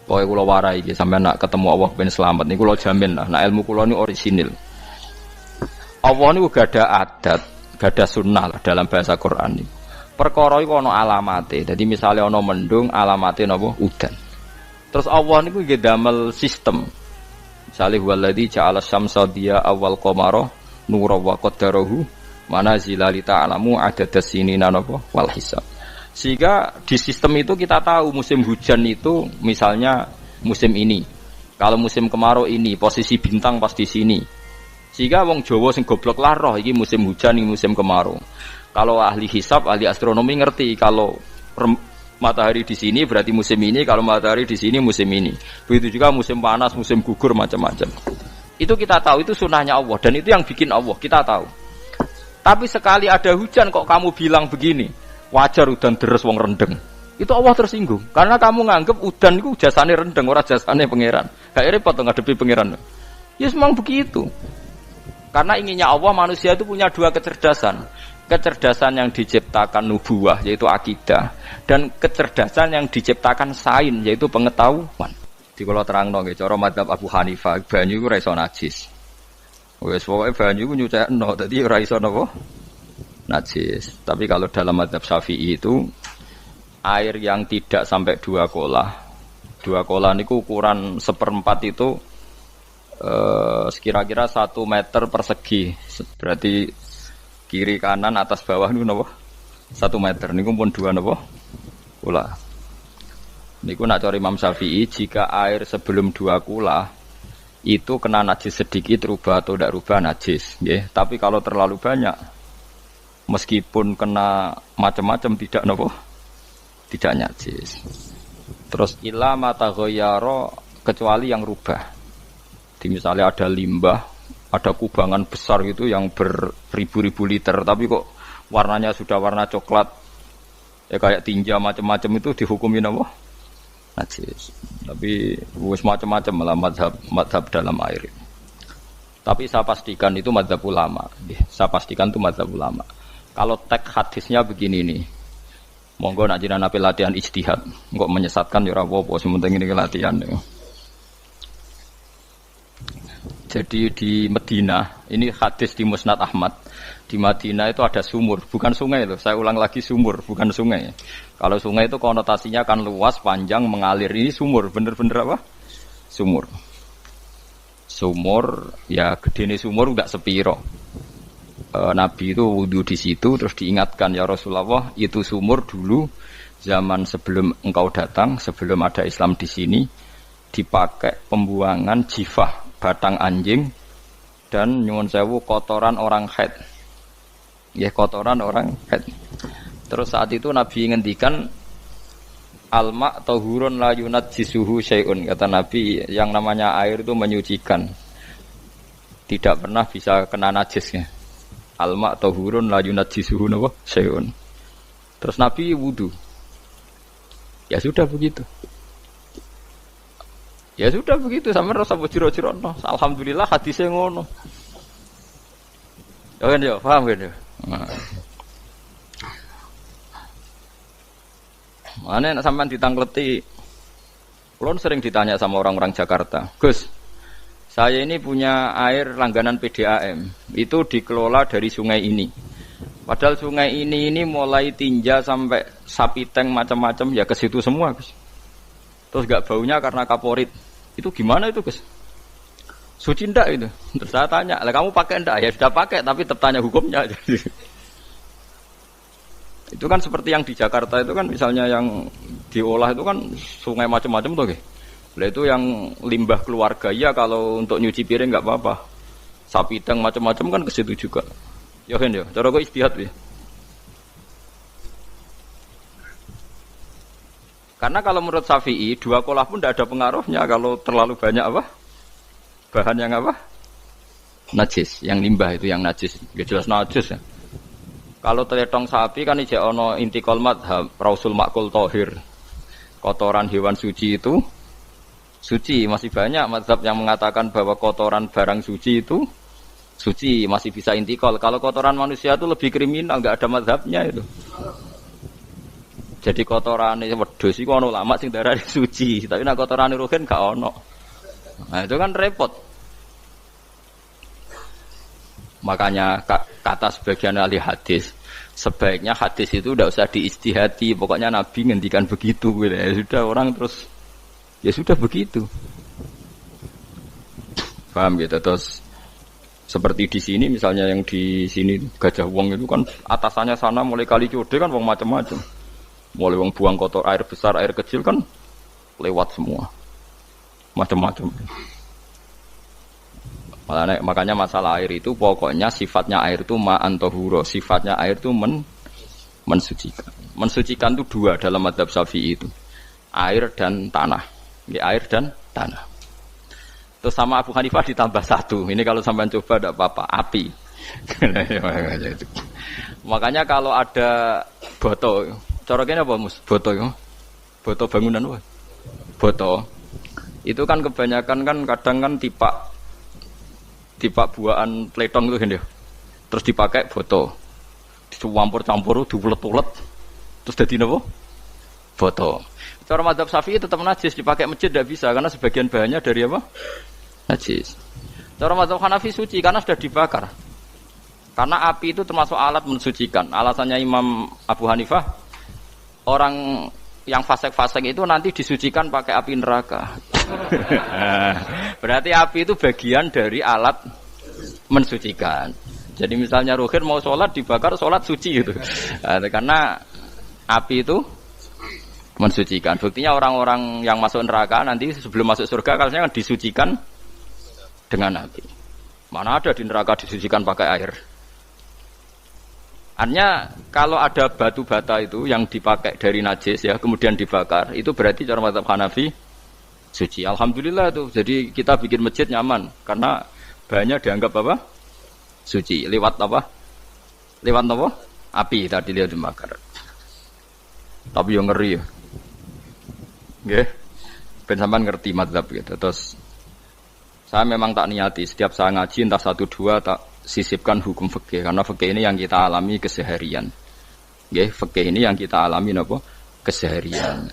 Pokoke kula warai iki sampeyan nak ketemu Allah ben selamat niku kula jamin lah. Nah ilmu kula niku orisinil. Allah niku gak ada adat, gak ada sunnah lah dalam bahasa Quran niku. Perkara iku ana alamate. Dadi misale ana mendung alamate napa udan. Terus Allah niku nggih damel sistem. Misale huwallazi ja'ala syamsa diya awal qamara nura wa qaddarahu manazila li ta'lamu adadas sinina napa wal hisab. Sehingga di sistem itu kita tahu musim hujan itu misalnya musim ini. Kalau musim kemarau ini posisi bintang pas di sini. Sehingga wong Jawa sing goblok lah roh iki musim hujan iki musim kemarau. Kalau ahli hisab, ahli astronomi ngerti kalau matahari di sini berarti musim ini, kalau matahari di sini musim ini. Begitu juga musim panas, musim gugur macam-macam. Itu kita tahu, itu sunnahnya Allah dan itu yang bikin Allah, kita tahu. Tapi sekali ada hujan kok kamu bilang begini, wajar udan deres wong rendeng. Itu Allah tersinggung karena kamu nganggep udan itu jasane rendeng, ora jasane pangeran. Gak repot ngadepi pangeran. Ya memang begitu. Karena inginnya Allah manusia itu punya dua kecerdasan. Kecerdasan yang diciptakan nubuwah yaitu akidah dan kecerdasan yang diciptakan sains yaitu pengetahuan. Di kula terangno nggih cara mazhab Abu Hanifah banyu iku ora iso najis. Wes pokoke banyu iku nyucekno dadi ora iso napa najis. Tapi kalau dalam mazhab Syafi'i itu air yang tidak sampai 2 kolah. 2 kolah niku ukuran 1/4 itu sekira-kira 1 meter persegi. Berarti kiri kanan atas bawah niku napa 1 meter niku pun 2 napa kula niku nak cara Imam Syafi'i jika air sebelum 2 kula itu kena najis sedikit rubah atau tidak rubah najis nggih. Tapi kalau terlalu banyak meskipun kena macam-macam tidak napa tidak najis. Terus ila mata ghayyara kecuali yang rubah. Di misalnya ada limbah, ada kubangan besar gitu yang beribu-ribu liter, tapi kok warnanya sudah warna coklat, ya kayak tinja macam-macam itu dihukumin apa? Najis. Tapi wis macam-macam malah mazhab dalam air. Tapi saya pastikan itu mazhab ulama. Saya pastikan itu mazhab ulama. Kalau teks hadisnya begini nih, monggo nak jiran api latihan ijtihad, kok menyesatkan ya ora apa-apa, sementing ini latihan. Ya. Jadi di Madinah, ini hadis di Musnad Ahmad. Di Madinah itu ada sumur, bukan sungai loh. Saya ulang lagi sumur, bukan sungai. Kalau sungai itu konotasinya kan luas, panjang, mengalir. Ini sumur, bener-bener apa? Sumur. Sumur, ya gedene sumur enggak sepiro. Nabi itu wudu di situ, terus diingatkan ya Rasulullah, itu sumur dulu zaman sebelum engkau datang, sebelum ada Islam di sini, dipakai pembuangan jifah. Batang anjing dan nyuwun sewu kotoran orang haid. Ya kotoran orang haid. Terus saat itu Nabi ngendikan alma tahurun la yunajjisuhu syai'un. Kata Nabi yang namanya air itu menyucikan. Tidak pernah bisa kena najisnya. Alma tahurun la yunajjisuhu syai'un. Terus Nabi wudu. Ya sudah begitu. Ya sudah begitu sampe rasa bojiro-jirono. Alhamdulillah hadisnya ngono. Ya kan ya, paham kan ya? Mana nek sampean ditangleti. Kulon sering ditanya sama orang-orang Jakarta, "Gus, saya ini punya air langganan PDAM. Itu dikelola dari sungai ini. Padahal sungai ini mulai tinja sampai sapi tank macam-macam ya ke situ semua, Gus. Terus gak baunya karena kaporit. Itu gimana itu, Gus? Suci ndak itu?" Terus saya tanya, "Lah kamu pakai ndak?" "Ya sudah pakai, tapi tetap tanya hukumnya." Itu kan seperti yang di Jakarta itu kan misalnya yang diolah itu kan sungai macam-macam tuh, nggih. Lah itu yang limbah keluarga ya kalau untuk nyuci piring enggak apa-apa. Sapi teng macam-macam kan ke situ juga. Ya kan ya, cara kok istihad ya. Karena kalau menurut Syafi'i 2 kolah pun tidak ada pengaruhnya kalau terlalu banyak apa? Bahan yang apa? Najis, yang limbah itu yang najis. Nggak jelas najis ya. Kalau teletong sapi kan ijek ono intikal madhab, rausul makul tohir. Kotoran hewan suci itu suci, masih banyak madhab yang mengatakan bahwa kotoran barang suci itu suci, masih bisa intikal. Kalau kotoran manusia itu lebih kriminal, nggak ada madhabnya itu. Jadi kotorane wedhus iku ana ulama sing darani suci, tapi nek kotorane ruhin gak ono. Nah, itu kan repot. Makanya kata sebagian ahli hadis, sebaiknya hadis itu tidak usah diistihati, pokoknya Nabi ngendikan begitu gitu. Ya sudah orang terus ya sudah begitu. Paham gitu. Terus seperti di sini misalnya yang di sini Gajah Wong itu kan atasannya sana mulai kali Code kan wong macam-macam. Mulai wong buang kotor air besar, air kecil kan lewat semua. Macam-macam. Makanya masalah air itu pokoknya sifatnya air itu ma'an tahura, sifatnya air itu mensucikan. Mensucikan itu dua dalam mazhab Syafi'i itu. Air dan tanah. Ya, air dan tanah. Terus sama Abu Hanifah ditambah satu. Ini kalau sampai coba tidak apa-apa, api. Makanya kalau ada boto, coroknya apa Mus? Boto ya. Boto bangunan apa? Boto. Itu kan kebanyakan kan kadang kan tipak buahan pletong itu kan dia. Terus dipakai boto. Dicampur-campur, diulet-ulet. Terus jadi apa? Boto. Cara mazhab Syafi'i tetap najis, dipakai masjid tidak bisa karena sebagian bahannya dari apa? Najis. Cara mazhab Hanafi suci karena sudah dibakar. Karena api itu termasuk alat mensucikan. Alasannya Imam Abu Hanifah, orang yang fasik-fasik itu nanti disucikan pakai api neraka. Berarti api itu bagian dari alat mensucikan. Jadi misalnya Ruhin mau sholat dibakar, sholat suci gitu. Karena api itu mensucikan. Buktinya orang-orang yang masuk neraka nanti sebelum masuk surga kalanya kan disucikan dengan api. Mana ada di neraka disucikan pakai air. Artinya kalau ada batu bata itu yang dipakai dari najis ya kemudian dibakar itu berarti cara mazhab Hanafi suci. Alhamdulillah tuh. Jadi kita bikin masjid nyaman karena bahannya dianggap apa? Suci. Lewat apa? Lewat apa? Api tadi dia dibakar. Tapi yang ngeri ya. Nggih. Ben sampean ngerti mazhab gitu. Terus saya memang tak niati setiap saya ngaji entah 1-2 tak sisipkan hukum fikih karena fikih ini yang kita alami keseharian. Nggih, fikih ini yang kita alami napa? Keseharian.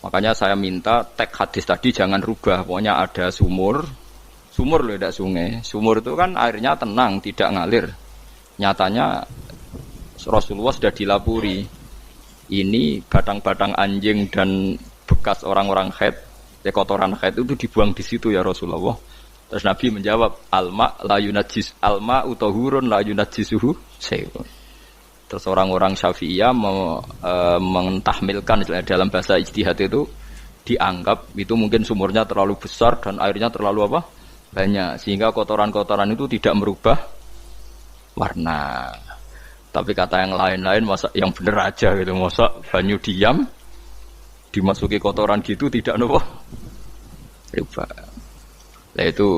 Makanya saya minta teks hadis tadi jangan rubah. Pokoknya ada sumur loh tidak sungai. Sumur itu kan airnya tenang, tidak ngalir. Nyatanya Rasulullah sudah dilapuri. Ini batang-batang anjing dan bekas orang-orang haid, kotoran haid itu dibuang di situ ya Rasulullah. Terus Nabi menjawab, alma utahurun la yunajjisuhu syai'un. Terus orang-orang Syafi'iyah mentahmilkan dalam bahasa ijtihad itu dianggap itu mungkin sumurnya terlalu besar dan airnya terlalu apa? Banyak sehingga kotoran-kotoran itu tidak merubah warna. Tapi kata yang lain-lain masa yang bener aja gitu, masa banyu diam dimasuki kotoran gitu tidak nopo rubah. Nah itu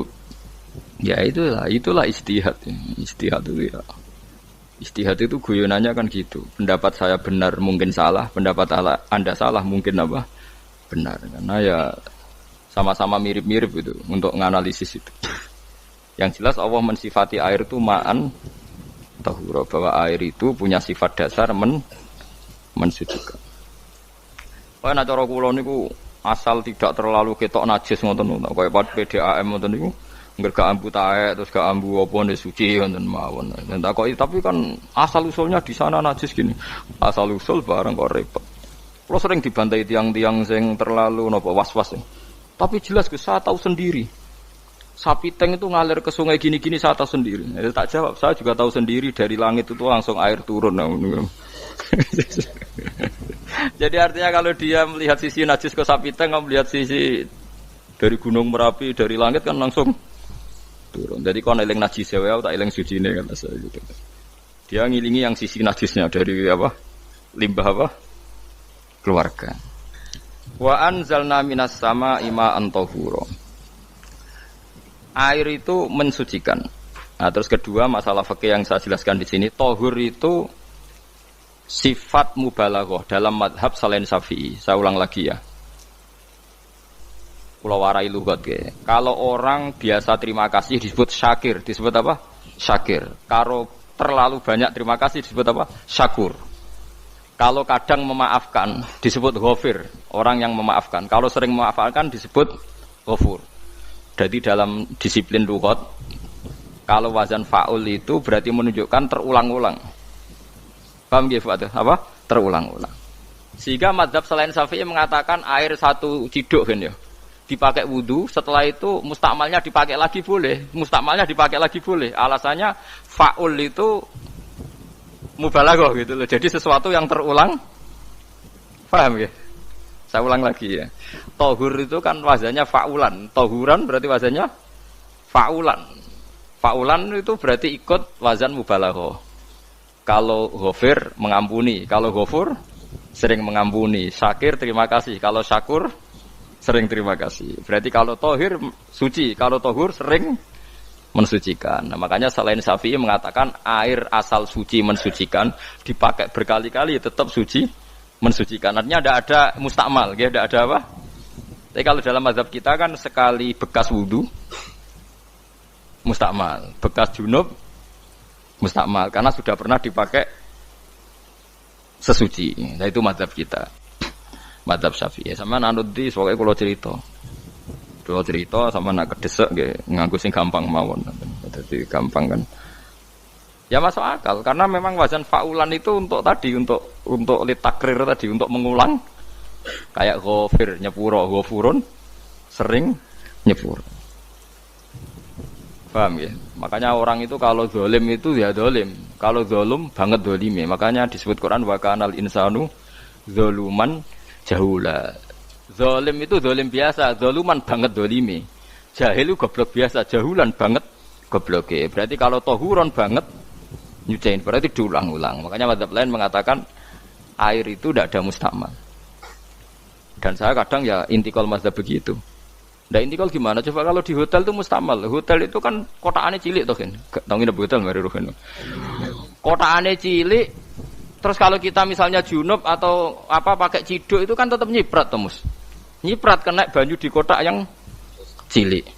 ya itulah istihad. Istihad itu ya. Istihad itu guyonannya kan gitu. Pendapat saya benar mungkin salah, pendapat Anda salah mungkin apa? Benar. Karena ya sama-sama mirip-mirip itu untuk menganalisis itu. Yang jelas Allah mensifati air itu ma'an tahura, bahwa air itu punya sifat dasar mensucikan. Kaya nek cara kula niku asal tidak terlalu ketok najis ngoten niku. Kaya PDAM ngoten niku enggak gak ambu taek terus gak ambu apa nek suci ngoten mawon. Tapi kan asal usulnya di sana najis gini. Asal usul bareng kok repot. Kula sering dibantai tiang-tiang sing terlalu napa was-was. Tapi jelas saya tahu sendiri. Sapi teng itu ngalir ke sungai gini-gini saya tahu sendiri. Tak jawab, saya juga tahu sendiri dari langit itu langsung air turun. Jadi artinya kalau dia melihat sisi najis ke sapi teng, melihat sisi dari gunung Merapi, dari langit kan langsung turun. Jadi kalau eling najis ya, tak eling suci ini kata saya gitu. Dia ngilingi yang sisi najisnya dari apa? Limbah apa? Keluarga. Wa anzalna minas sama ma'an tahura. Air itu mensucikan. Nah, terus kedua masalah fikih yang saya jelaskan di sini, tahur itu sifat mubalaghah dalam madhab selain Syafi'i. Saya ulang lagi ya. Kula warai lugat ge. Kalau orang biasa terima kasih disebut syakir, disebut apa? Syakir. Kalau terlalu banyak terima kasih disebut apa? Syakur. Kalau kadang memaafkan disebut ghafir, orang yang memaafkan. Kalau sering memaafkan disebut ghafur. Jadi dalam disiplin lughat, kalau wazan fa'ul itu berarti menunjukkan terulang-ulang. Paham nggih, Pak? Apa? Terulang-ulang. Sehingga mazhab selain Syafi'i mengatakan air satu ciduk kan ya. Dipakai wudu, setelah itu mustakmalnya dipakai lagi boleh. Mustakmalnya dipakai lagi boleh. Alasannya fa'ul itu mubalaghah gitu loh. Jadi sesuatu yang terulang. Paham ya? Saya ulang lagi ya. Tohur itu kan wazannya fa'ulan. Tohuran berarti wazannya fa'ulan. Fa'ulan itu berarti ikut wazan mubalaghah. Kalau ghafir mengampuni, kalau ghafur sering mengampuni. Syakir terima kasih. Kalau syakur sering terima kasih. Berarti kalau tohir suci, kalau tohur sering mensucikan. Nah, makanya selain Syafi'i mengatakan air asal suci mensucikan dipakai berkali-kali tetap suci mensucikan. Artinya tidak ada mustakmal, ya, tidak ada apa. Tapi kalau dalam mazhab kita kan sekali bekas wudu mustakmal, bekas junub mustakmal karena sudah pernah dipakai sesuci. Nah itu mazhab kita, mazhab Syafi'i. Sama nanut di soalnya kalau cerita sama nak kedesek nganggo sing gampang mawon. Jadi gampang kan. Ya masuk akal karena memang wazan fa'ulan itu untuk tadi untuk litakrir tadi untuk mengulang kayak ghafir nyepuro ghafurun sering nyepur. Paham ya? Makanya orang itu kalau zalim itu ya zalim. Kalau zalum banget zalime. Makanya disebut Quran wa kanal insanu zaluman jahula. Zalim itu zalim biasa, zaluman banget zalime. Jahil itu goblok biasa, jahulan banget gobloke. Berarti kalau tohuron banget nyuciin berarti diulang-ulang. Makanya mazhab lain mengatakan air itu tidak ada mustakmal. Dan saya kadang ya intikal mazhab begitu. Nah intikal gimana? Coba kalau di hotel itu mustakmal. Hotel itu kan kotaannya cilik toh kan. Tahu nggak hotel mari ruhen. Kotaannya cilik. Terus kalau kita misalnya junub atau apa pakai ciduk itu kan tetap nyiprat tomus. Nyiprat kena banyu di kotak yang cilik.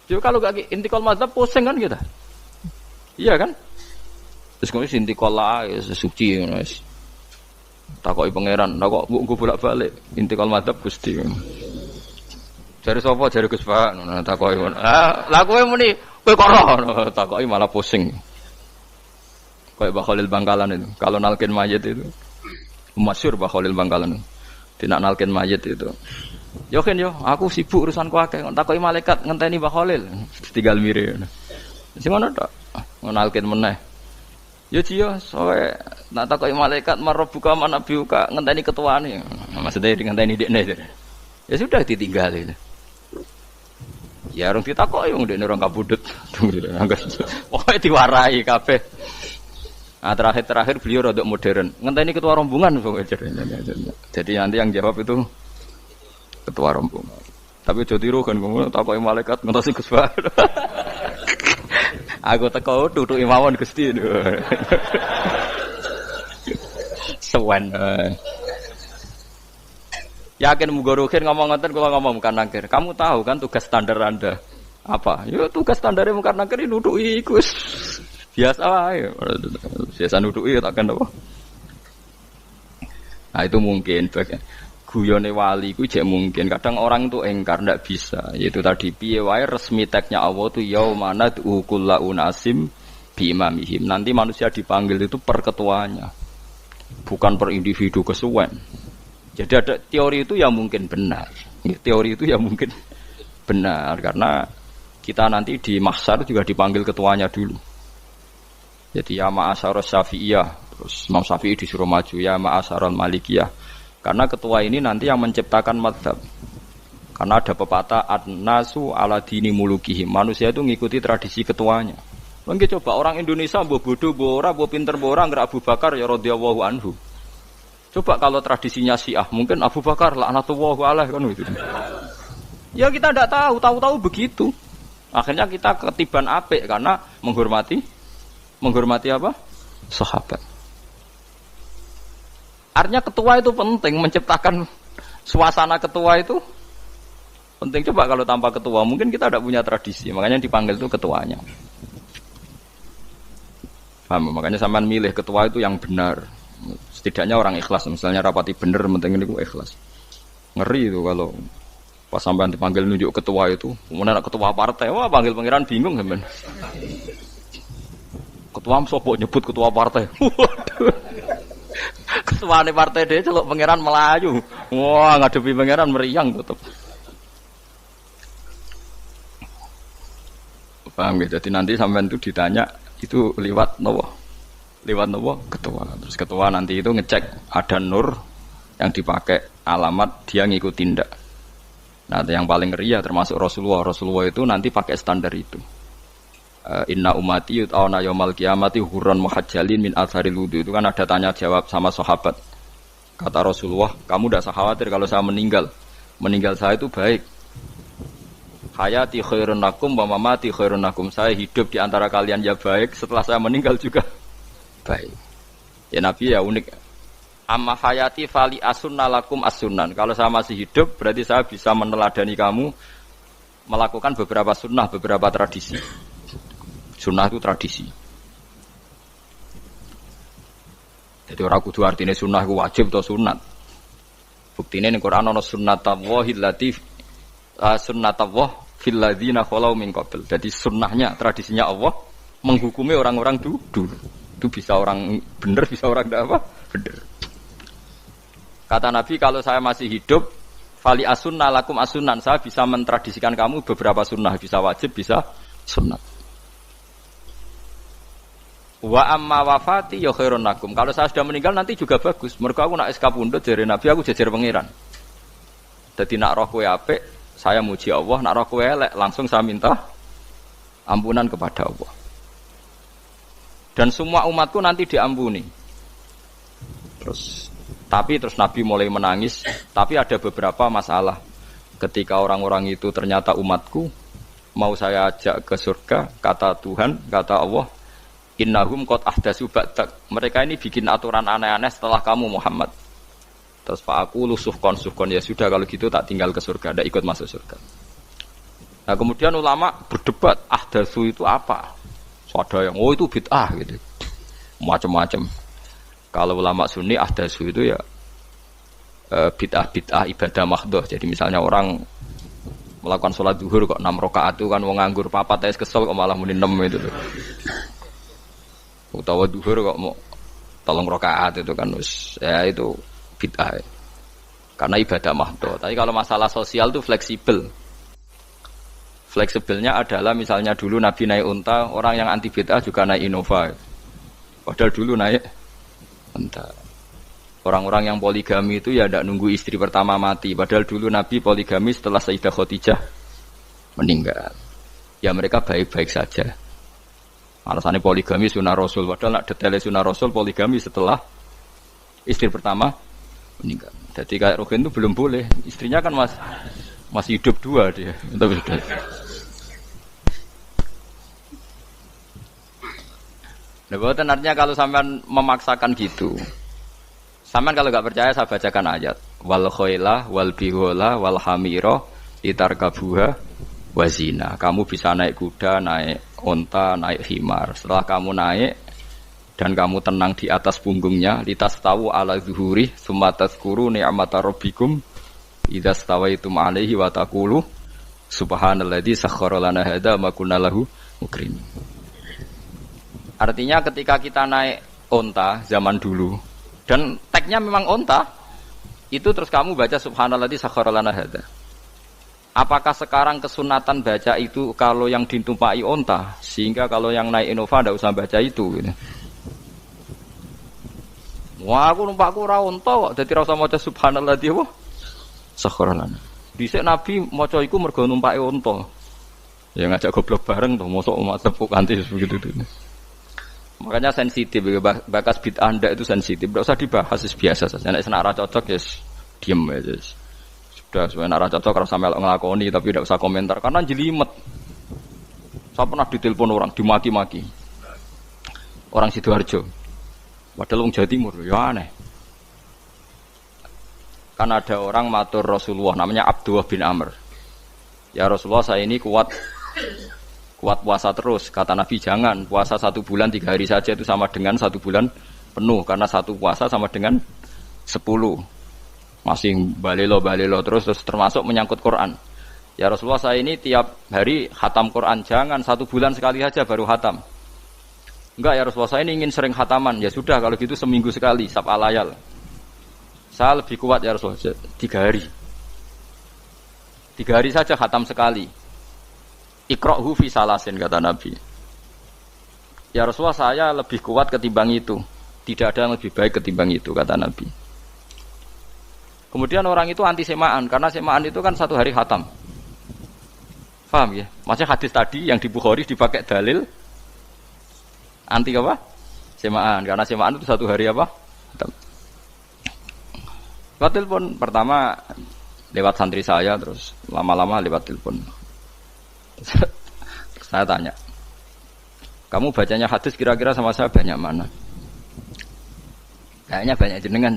Jadi kalau gak intikal mazhab pusing kan kita. Iya kan? Terus kemudian intikal lah suci guys. Takoki pangeran, kok mbok bolak-balik intikal mazhab Gusti. Jare sapa jare Gus Pak ngono takoki ngono. Lah kowe muni kowe kok ora takoki malah pusing. Kayak Mbah Khalil Bangkalan itu. Kalau nalkin mayit itu masyhur Mbah Khalil Bangkalan. Tidak nalkin mayit itu. Yo kan yo, aku sibuk urusanku akeh. Takoki malaikat ngenteni Mbah Khalil. Tinggal mire. Sing ngono tok. Nalkin meneh. Yo ciyo, soe nak takoki malaikat marabbuka manabiuka ngenteni ketuane. Maksudnya ngenteni dekne. Ya sudah ditinggali. Ya orang ditakoki wong dekne orang kabudut. Pokoke diwarai kabeh. Nah, terakhir beliau rodok modern. Ngenteni ketua rombongan jadi nanti yang jawab itu ketua rombongan. Tapi aja tiru kan ngono takoki malaikat ngentosi Gus Pak. Aku teko tutuki mawon Gusti. Sewen. Yakin mugorokin ngomong ngoten kula ngomong kan nangkir. Kamu tahu kan tugas standar Anda apa? Ya tugas standare mungkar nangkir nutuki iku biasa wae. Biasa nutuki takkan apa. Nah itu mungkin bagian guyone wali ku jek mungkin. Kadang orang itu engkar ndak bisa. Yaitu tadi piye wae resmi teknya Allah tu yaumana kullu unasim bi imamihim. Nanti manusia dipanggil itu per ketuanya. Bukan per individu kesuwen. Jadi ada teori itu yang mungkin benar. Teori itu yang mungkin benar karena kita nanti di mahsyar juga dipanggil ketuanya dulu. Jadi ya ma'asyarus syafi'iyah, terus Imam Syafi'i disuruh maju ya ma'asyarul malikiyah. Karena ketua ini nanti yang menciptakan madhab. Karena ada pepatah an-nasu ala dini mulukihim. Manusia itu ngikuti tradisi ketuanya. Mungkin coba orang Indonesia mbok bodoh, mbok ora, mbok pinter, mbok ora, nggak Abu Bakar ya radhiyallahu anhu. Coba kalau tradisinya Syiah, mungkin Abu Bakar laknatullah alaih kan gitu. Ya kita tidak tahu begitu. Akhirnya kita ketiban apik karena menghormati apa? Sahabat. Artinya ketua itu penting, menciptakan suasana ketua itu penting. Coba kalau tanpa ketua, mungkin kita tidak punya tradisi. Makanya dipanggil itu ketuanya. Paham? Makanya sampean milih ketua itu yang benar. Setidaknya orang ikhlas, misalnya rapati bener, penting ini ikhlas. Ngeri itu kalau pas sampean dipanggil nunjuk ketua itu, kemudian ketua partai, wah panggil pangeran bingung sampean. Ketua sopo nyebut ketua partai. Waduh. Ketuane partai dia celuk pangeran Melayu. Wah, ngadepi pangeran meriang tetep. Paham gitu. Jadi nanti sampean itu ditanya itu lewat nopo? Lewat nopo? Ketua. Terus ketua nanti itu ngecek ada nur yang dipakai alamat dia ngikut tindak. Nah, yang paling ngeri ya termasuk Rasulullah. Rasulullah itu nanti pakai standar itu. Inna umati yut'auna yaumal qiyamati hurran muhajjalin min atharil wudu. Itu kan ada tanya jawab sama sahabat. Kata Rasulullah, kamu tidak usah khawatir kalau saya meninggal. Meninggal saya itu baik. Hayati khairun lakum wa mamati khairun lakum. Saya hidup di antara kalian ya baik, setelah saya meninggal juga baik. Ya Nabi ya unik. Amma hayati fali asunna lakum as-sunan. Kalau saya masih hidup berarti saya bisa meneladani kamu melakukan beberapa sunnah, beberapa tradisi. Sunnah itu tradisi. Jadi orang kudu artinya sunnah itu wajib atau sunat. Buktinya di Quran ada sunnatallahil latif sunnatullah fil ladzina khalau min qabl. Jadi sunnahnya, tradisinya Allah menghukumi orang-orang dulu. Itu bisa orang benar, bisa orang tidak apa? Benar. Kata Nabi, kalau saya masih hidup, fali asunna lakum asunan, saya bisa mentradisikan kamu beberapa sunnah, bisa wajib, bisa sunnat. Wa amma wafati ya khairun lakum. Kalau saya sudah meninggal nanti juga bagus. Mergo aku nak SK pundhut jare Nabi aku jejer pangeran. Dadi nak roh kowe apik, saya muji Allah, nak roh kowe elek langsung saya minta ampunan kepada Allah. Dan semua umatku nanti diampuni. Tapi terus Nabi mulai menangis, tapi ada beberapa masalah. Ketika orang-orang itu ternyata umatku, mau saya ajak ke surga, kata Tuhan, kata Allah, innahum qad ahdatsu ba'dak. Mereka ini bikin aturan aneh-aneh setelah kamu Muhammad. Terus Pak aku suhkon ya sudah kalau gitu tak tinggal ke surga, tidak ikut masuk surga. Nah kemudian ulama berdebat ahdatsu itu apa? So, ada yang itu bid'ah gitu, macam-macam. Kalau ulama Sunni ahdatsu itu ya bid'ah ibadah mahdhah. Jadi misalnya orang melakukan sholat zuhur kok 6 rakaat itu kan wong nganggur papat tes kesel kok malah muni 6 itu tuh. Utawa duhur kok mau 3 rakaat itu kan ya itu bid'ah. Karena ibadah mahdhah. Tapi kalau masalah sosial itu fleksibel. Fleksibelnya adalah misalnya dulu Nabi naik unta, orang yang anti bid'ah juga naik Innova. Padahal dulu naik unta. Orang-orang yang poligami itu ya tidak nunggu istri pertama mati. Padahal dulu Nabi poligami setelah Sayyidah Khadijah meninggal. Ya mereka baik-baik saja. Alasannya poligami sunnah Rasul. Padahal nak detailnya sunnah Rasul poligami setelah istri pertama meninggal. Jadi kayak Ruhin itu belum boleh. Istrinya kan masih hidup 2 dia. Nah, bukan artinya kalau sampean memaksakan gitu. Sampean kalau enggak percaya saya bacakan ayat. Wal khailah wal bihola wal hamira litarkabuha wazina. Kamu bisa naik kuda, naik onta, naik himar. Setelah kamu naik dan kamu tenang di atas punggungnya, litas tahu ala zuhuri, sumatas kuru ni'mata rabbikum, idza stawaitum alaihi wa taqulu subhanalladzi sakhkhara lana hadza ma kunna lahu mukrin. Artinya ketika kita naik onta zaman dulu dan tagnya memang onta, itu terus kamu baca subhanalladzi sakhkhara lana hadza. Apakah sekarang kesunatan baca itu kalau yang ditumpai onta, sehingga kalau yang naik Innova tidak usah baca itu gitu. Wah aku numpakku ora onta kok, dadi ora usah maca subhanalladzi wa sakhkhara lana. Dhisik Nabi maca iku mergo numpake onta. Ya ngajak goblok bareng to, mosok tepuk kanthi begitu tuh. Makanya sensitif, bakas bid'ah ndak itu sensitif, tidak usah dibahas, biasa saja. Nek senara cocok ya diem aja. Sudah sebenarnya arah cocok kalau sampai ngelakoni tapi tidak usah komentar karena jelimet. Saya pernah ditelepon orang dimaki-maki orang Sidoarjo, padahal orang Jawa Timur, ya aneh. Kan ada orang matur Rasulullah namanya Abdullah bin Amr. Ya Rasulullah saya ini kuat puasa terus. Kata Nabi jangan puasa 1 bulan 3 hari saja itu sama dengan 1 bulan penuh karena satu puasa sama dengan 10. Masih balelo terus termasuk menyangkut Quran. Ya Rasulullah, saya ini tiap hari khatam Quran, jangan 1 bulan sekali aja baru khatam. Enggak ya Rasulullah, saya ini ingin sering khataman. Ya sudah kalau gitu seminggu sekali, sab'al layal. Saya lebih kuat ya Rasulullah, 3 hari. 3 hari saja khatam sekali. Iqra'hu fi salasin, kata Nabi. Ya Rasulullah, saya lebih kuat ketimbang itu. Tidak ada yang lebih baik ketimbang itu, kata Nabi. Kemudian orang itu anti semaan, karena semaan itu kan 1 hari khatam. Paham ya? Maksudnya hadis tadi yang di Bukhari dipakai dalil anti apa? Semaan, karena semaan itu 1 hari apa? Khatam. Lewat telepon pertama lewat santri saya, terus lama-lama lewat telepon. Saya tanya, kamu bacanya hadis kira-kira sama saya banyak mana? Kayaknya banyak jenengan.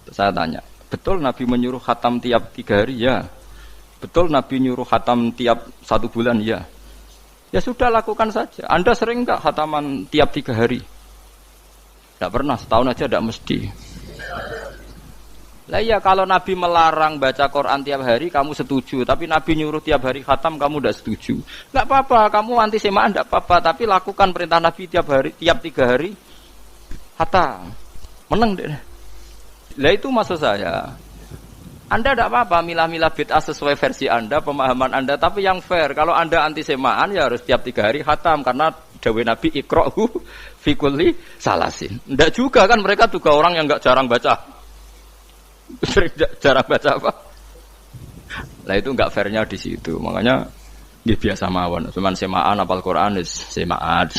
Terus saya tanya, betul Nabi menyuruh khatam tiap 3 hari? Ya. Betul Nabi nyuruh khatam tiap 1 bulan? Ya. Ya sudah, lakukan saja. Anda sering enggak khataman tiap 3 hari? Tidak pernah, setahun aja tidak mesti. Lah iya, kalau Nabi melarang baca Quran tiap hari kamu setuju, tapi Nabi nyuruh tiap hari khatam kamu tidak setuju. Enggak apa-apa, kamu anti semaan enggak apa-apa, tapi lakukan perintah Nabi tiap 3 hari khatam. Menang deh. Lah itu maksud saya. Anda tidak apa-apa milah-milah bid'ah sesuai versi Anda, pemahaman Anda, tapi yang fair. Kalau Anda anti semaan ya harus tiap 3 hari khatam, karena dawuh Nabi iqra'hu fi kulli salasin. Tidak juga kan, mereka juga orang yang enggak jarang baca. Jarang baca apa? Lah itu enggak fairnya di situ. Makanya dia biasa mawon. Cuman semaan apal Quran wis semaan.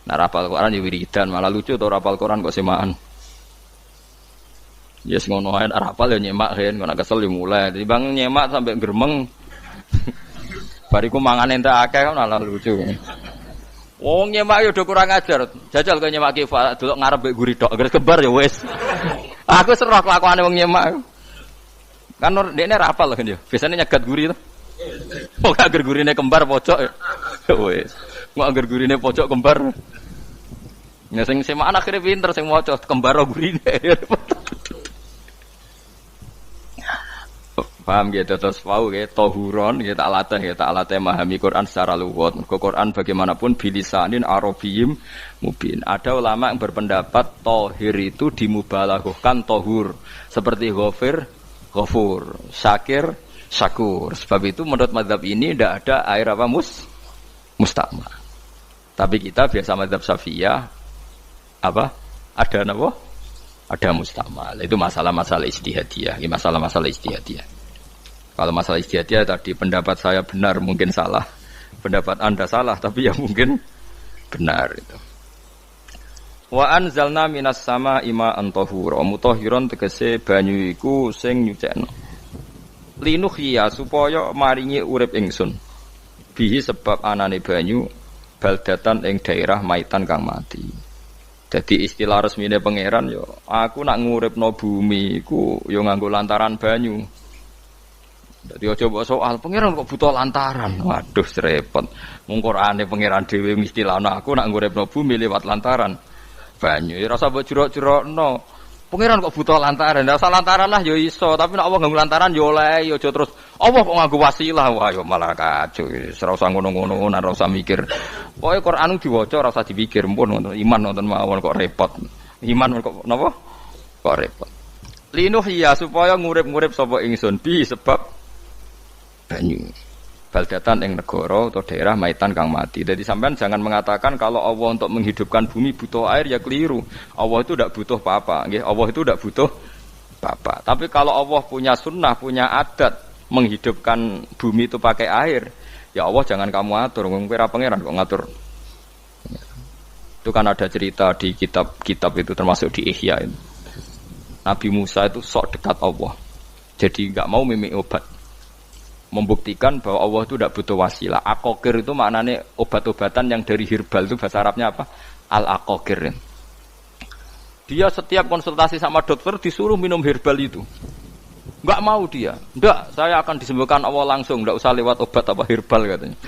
Nah apal Quran ya wiridan, malah lucu to apal Quran kok semaan. Ya yes, ngono ae apal ya nyemak kan, kok kesel ya mulai. Timbang nyemak sampai gremeng. Bariku mangan entek akeh kan malah lucu. Wong nyemak yo do kurang ajar. Jajal kok nyemak ki delok ngarep mbek guri tok, gres kebar ya wis. Aku serah kelakuane wong nyemak. Kan dekne ra apal kan yo. Biasane nyegat guri to. Kok agar gurine kembar pojok ya. Wis. Kok agar gurine pojok kembar. Ya sing semaan akhire pinter sing maca kembar gurine. Paham gitu, terus pau gitu, tohuron gitu, tak latih memahami Quran secara luwat. Quran bagaimanapun bilisanin arabiyim mubin. Ada ulama yang berpendapat tohir itu dimubalaghahkan tohur, seperti ghafir, ghafur, syakir, syakur. Sebab itu menurut mazhab ini tidak ada air apa musta'mal. Tapi kita biasa mazhab Syafi'iyah apa? Ada apa? Ada musta'mal. Itu masalah-masalah ijtihadiyah, masalah-masalah ijtihadiyah. Kalau masalah ijtihadiyah tadi pendapat saya benar mungkin salah, pendapat Anda salah tapi ya mungkin benar itu. Wa anzalna minas sama ma'an tahura, mutahhiron tegese banyu iku sing nyucekno. Linuhya supaya maringi urip ingsun. Bihi sebab anane banyu baldatan ing daerah maitan kang mati. Jadi istilah resmine pangeran yo aku nak nguripno bumi iku yo nganggo lantaran banyu. Dadi aja mbok soal pangeran kok butuh lantaran. Waduh repot. Mung Qur'ane pangeran dhewe istilahno aku nak nguripno bumi lewat lantaran banyu. Ya rasa mbok jurok-jurokno. Pangeran kok butuh lantaran. Lah lantaran lah ya iso, tapi nek Allah nganggo lantaran ya oleh ya aja terus Allah kok nganggo wasilah. Wah ya malah kacau. Ora usah ngono-ngono, ora usah mikir. Pokoke Qur'an diwaca ora usah dipikir, pun ngono. Iman wonten mawon kok repot. Iman kok napa? Kok repot. Linuh ya supaya ngurip-ngurip sapa ingsun bi sebab banyu. Baldatan ing negara atau daerah maitan kang mati. Jadi sampean jangan mengatakan kalau Allah untuk menghidupkan bumi butuh air ya keliru. Allah itu tidak butuh apa-apa, nggih. Allah itu tidak butuh apa-apa. Tapi kalau Allah punya sunnah, punya adat menghidupkan bumi itu pakai air, ya Allah jangan kamu atur. Wong kira pangeran kok ngatur. Itu kan ada cerita di kitab-kitab itu termasuk di Ihya itu. Nabi Musa itu sok dekat Allah. Jadi enggak mau mimik obat. Membuktikan bahwa Allah itu tidak butuh wasilah. Aqaqir itu maknanya obat-obatan yang dari herbal itu bahasa Arabnya apa? Al-aqaqir. Dia setiap konsultasi sama dokter disuruh minum herbal itu. Enggak mau dia. Enggak, saya akan disembuhkan Allah langsung, enggak usah lewat obat apa herbal katanya.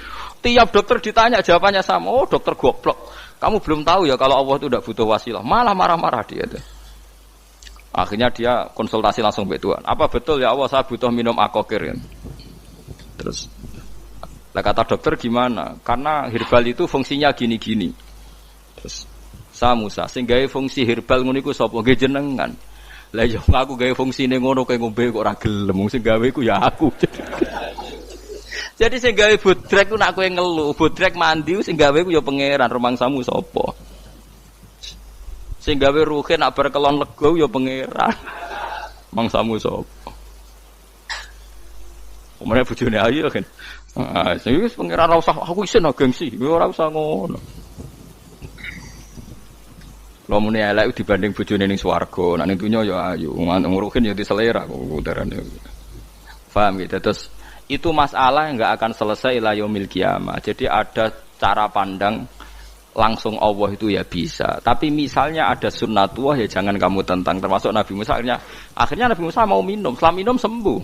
Tiap dokter ditanya jawabannya sama. Oh, dokter goblok. Kamu belum tahu ya kalau Allah itu tidak butuh wasilah. Malah marah-marah dia tuh. Akhirnya dia konsultasi langsung ke Tuhan. Apa betul ya Allah saya butuh minum akokir ya? Terus lah kata dokter gimana? Karena herbal itu fungsinya gini-gini. Terus sa Musa sing gawe fungsi herbal ngono iku sapa? Nggih jenengan. Lah yo aku gawe fungsine ngono kaya ngombe kok ora gelem. Sing gawe iku ya aku. Jadi sing gawe bodrek ku nak kowe ngelu, bodrek mandi sing gawe ku ya pangeran, rumangsamu sapa? Sing gawe ruhe nak bar kelon lega ya pangeran. Mangsamu sapa? Omane bojone ayu kan. Ah, sing wis pangeran ora usah aku isin gengsi, ora usah ngono. Lomune elek dibanding bojone ning swarga, nek ning donya ya ayu, nguruhin ya diselera kok udarane. Paham gitu terus itu masalah yang enggak akan selesai ila yaumil qiyamah. Jadi ada cara pandang langsung Allah itu ya bisa. Tapi misalnya ada sunnatullah ya jangan kamu tentang. Termasuk Nabi Musa akhirnya Nabi Musa mau minum. Setelah minum sembuh.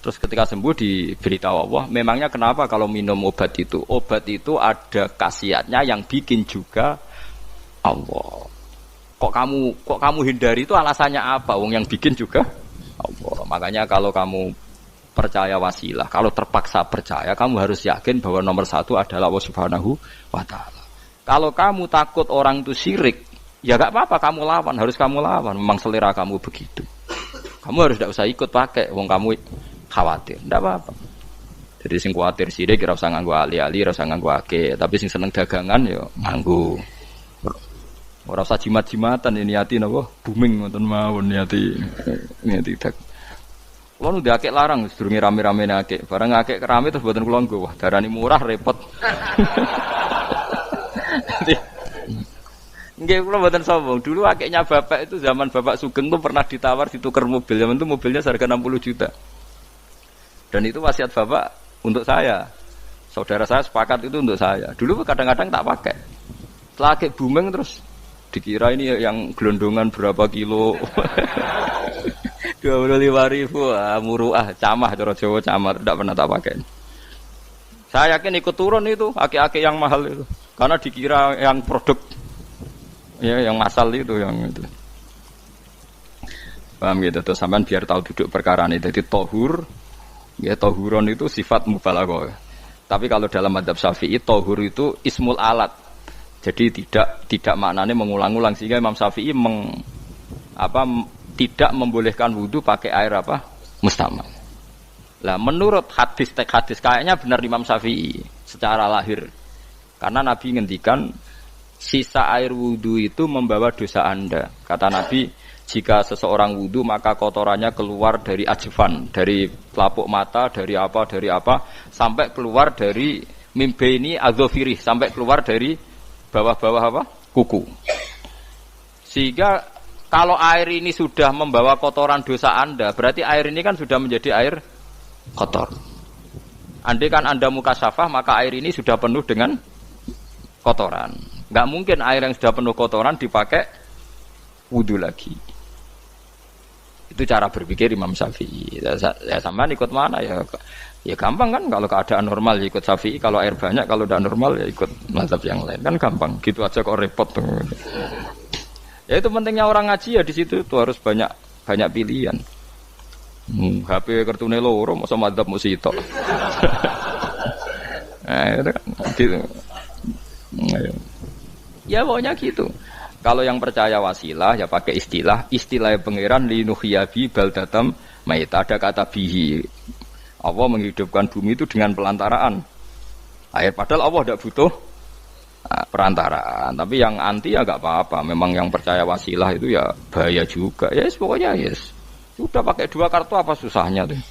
Terus ketika sembuh diberitahu Allah, memangnya kenapa kalau minum obat itu? Obat itu ada khasiatnya yang bikin juga Allah. Kok kamu hindari itu alasannya apa? Wong yang bikin juga Allah. Makanya kalau kamu percaya wasilah, kalau terpaksa percaya, kamu harus yakin bahwa nomor satu adalah Allah Subhanahu wa Ta'ala. Kalau kamu takut orang itu syirik, ya gak apa-apa, kamu lawan, harus kamu lawan. Memang selera kamu begitu. Kamu harus tidak usah ikut pakai, wong kamu khawatir, tidak apa-apa. Jadi sing khawatir syirik, ora usah nganggo ali-ali, ora usah nganggo ake. Tapi sing seneng dagangan, ya nganggo. Ora usah jimat-jimatan, ini niati napa booming ngoten mawon niati dak. Kulo nu diakek larang sedurunge rame-rame akek. Bareng akek rame terus mboten kula nggo. Wah, darani murah repot. Nggih kula mboten sombong. Dulu akeknya bapak itu zaman Bapak Sugeng tuh pernah ditawar ditukar mobil. Zaman itu mobilnya seharga 60 juta. Dan itu wasiat bapak untuk saya. Saudara saya sepakat itu untuk saya. Dulu kadang-kadang tak pakai. Setelah akek booming terus dikira ini yang gelondongan berapa kilo. 25.000 muruah camah cara Jawa camah tidak pernah tak pakai. Saya yakin ikut turun itu aki-aki yang mahal itu karena dikira yang produk ya yang masal itu yang itu. Paham gitu terus sampean biar tahu duduk perkara ini. Jadi tohur ya tohuron itu sifat mubalaghah. Tapi kalau dalam madzhab Syafi'i tohur itu ismul alat. Jadi tidak maknanya mengulang-ulang sehingga Imam Syafi'i tidak membolehkan wudu pakai air apa? Mustamal. Lah menurut hadis kayaknya benar Imam Syafi'i secara lahir. Karena Nabi ngendikan sisa air wudu itu membawa dosa Anda. Kata Nabi, jika seseorang wudu maka kotorannya keluar dari ajfan, dari pelapuk mata, dari apa sampai keluar dari mimbaini adzofirih, sampai keluar dari bawah-bawah apa? Kuku. Sehingga kalau air ini sudah membawa kotoran dosa Anda, berarti air ini kan sudah menjadi air kotor. Andai kan Anda mukasyafah, maka air ini sudah penuh dengan kotoran. Enggak mungkin air yang sudah penuh kotoran dipakai wudu lagi. Itu cara berpikir Imam Syafi'i. Ya sampean ikut mana ya? Ya gampang kan kalau keadaan normal ya ikut Syafi'i, kalau air banyak, kalau tidak normal ya ikut mazhab yang lain. Kan gampang. Gitu aja kok repot tuh. Ya itu pentingnya orang ngaji ya di situ tuh harus banyak pilihan. HP kartune loro masa madzhab musito. Itu kan gitu. Ya pokoknya gitu. Kalau yang percaya wasilah ya pakai istilah pangeran linuhyabi baldatam maita, ada kata bihi. Allah menghidupkan bumi itu dengan pelantaraan air, padahal Allah tidak butuh perantaraan. Tapi yang anti ya enggak apa-apa. Memang yang percaya wasilah itu ya bahaya juga. Yes, pokoknya yes. Sudah pakai 2 kartu apa susahnya tuh?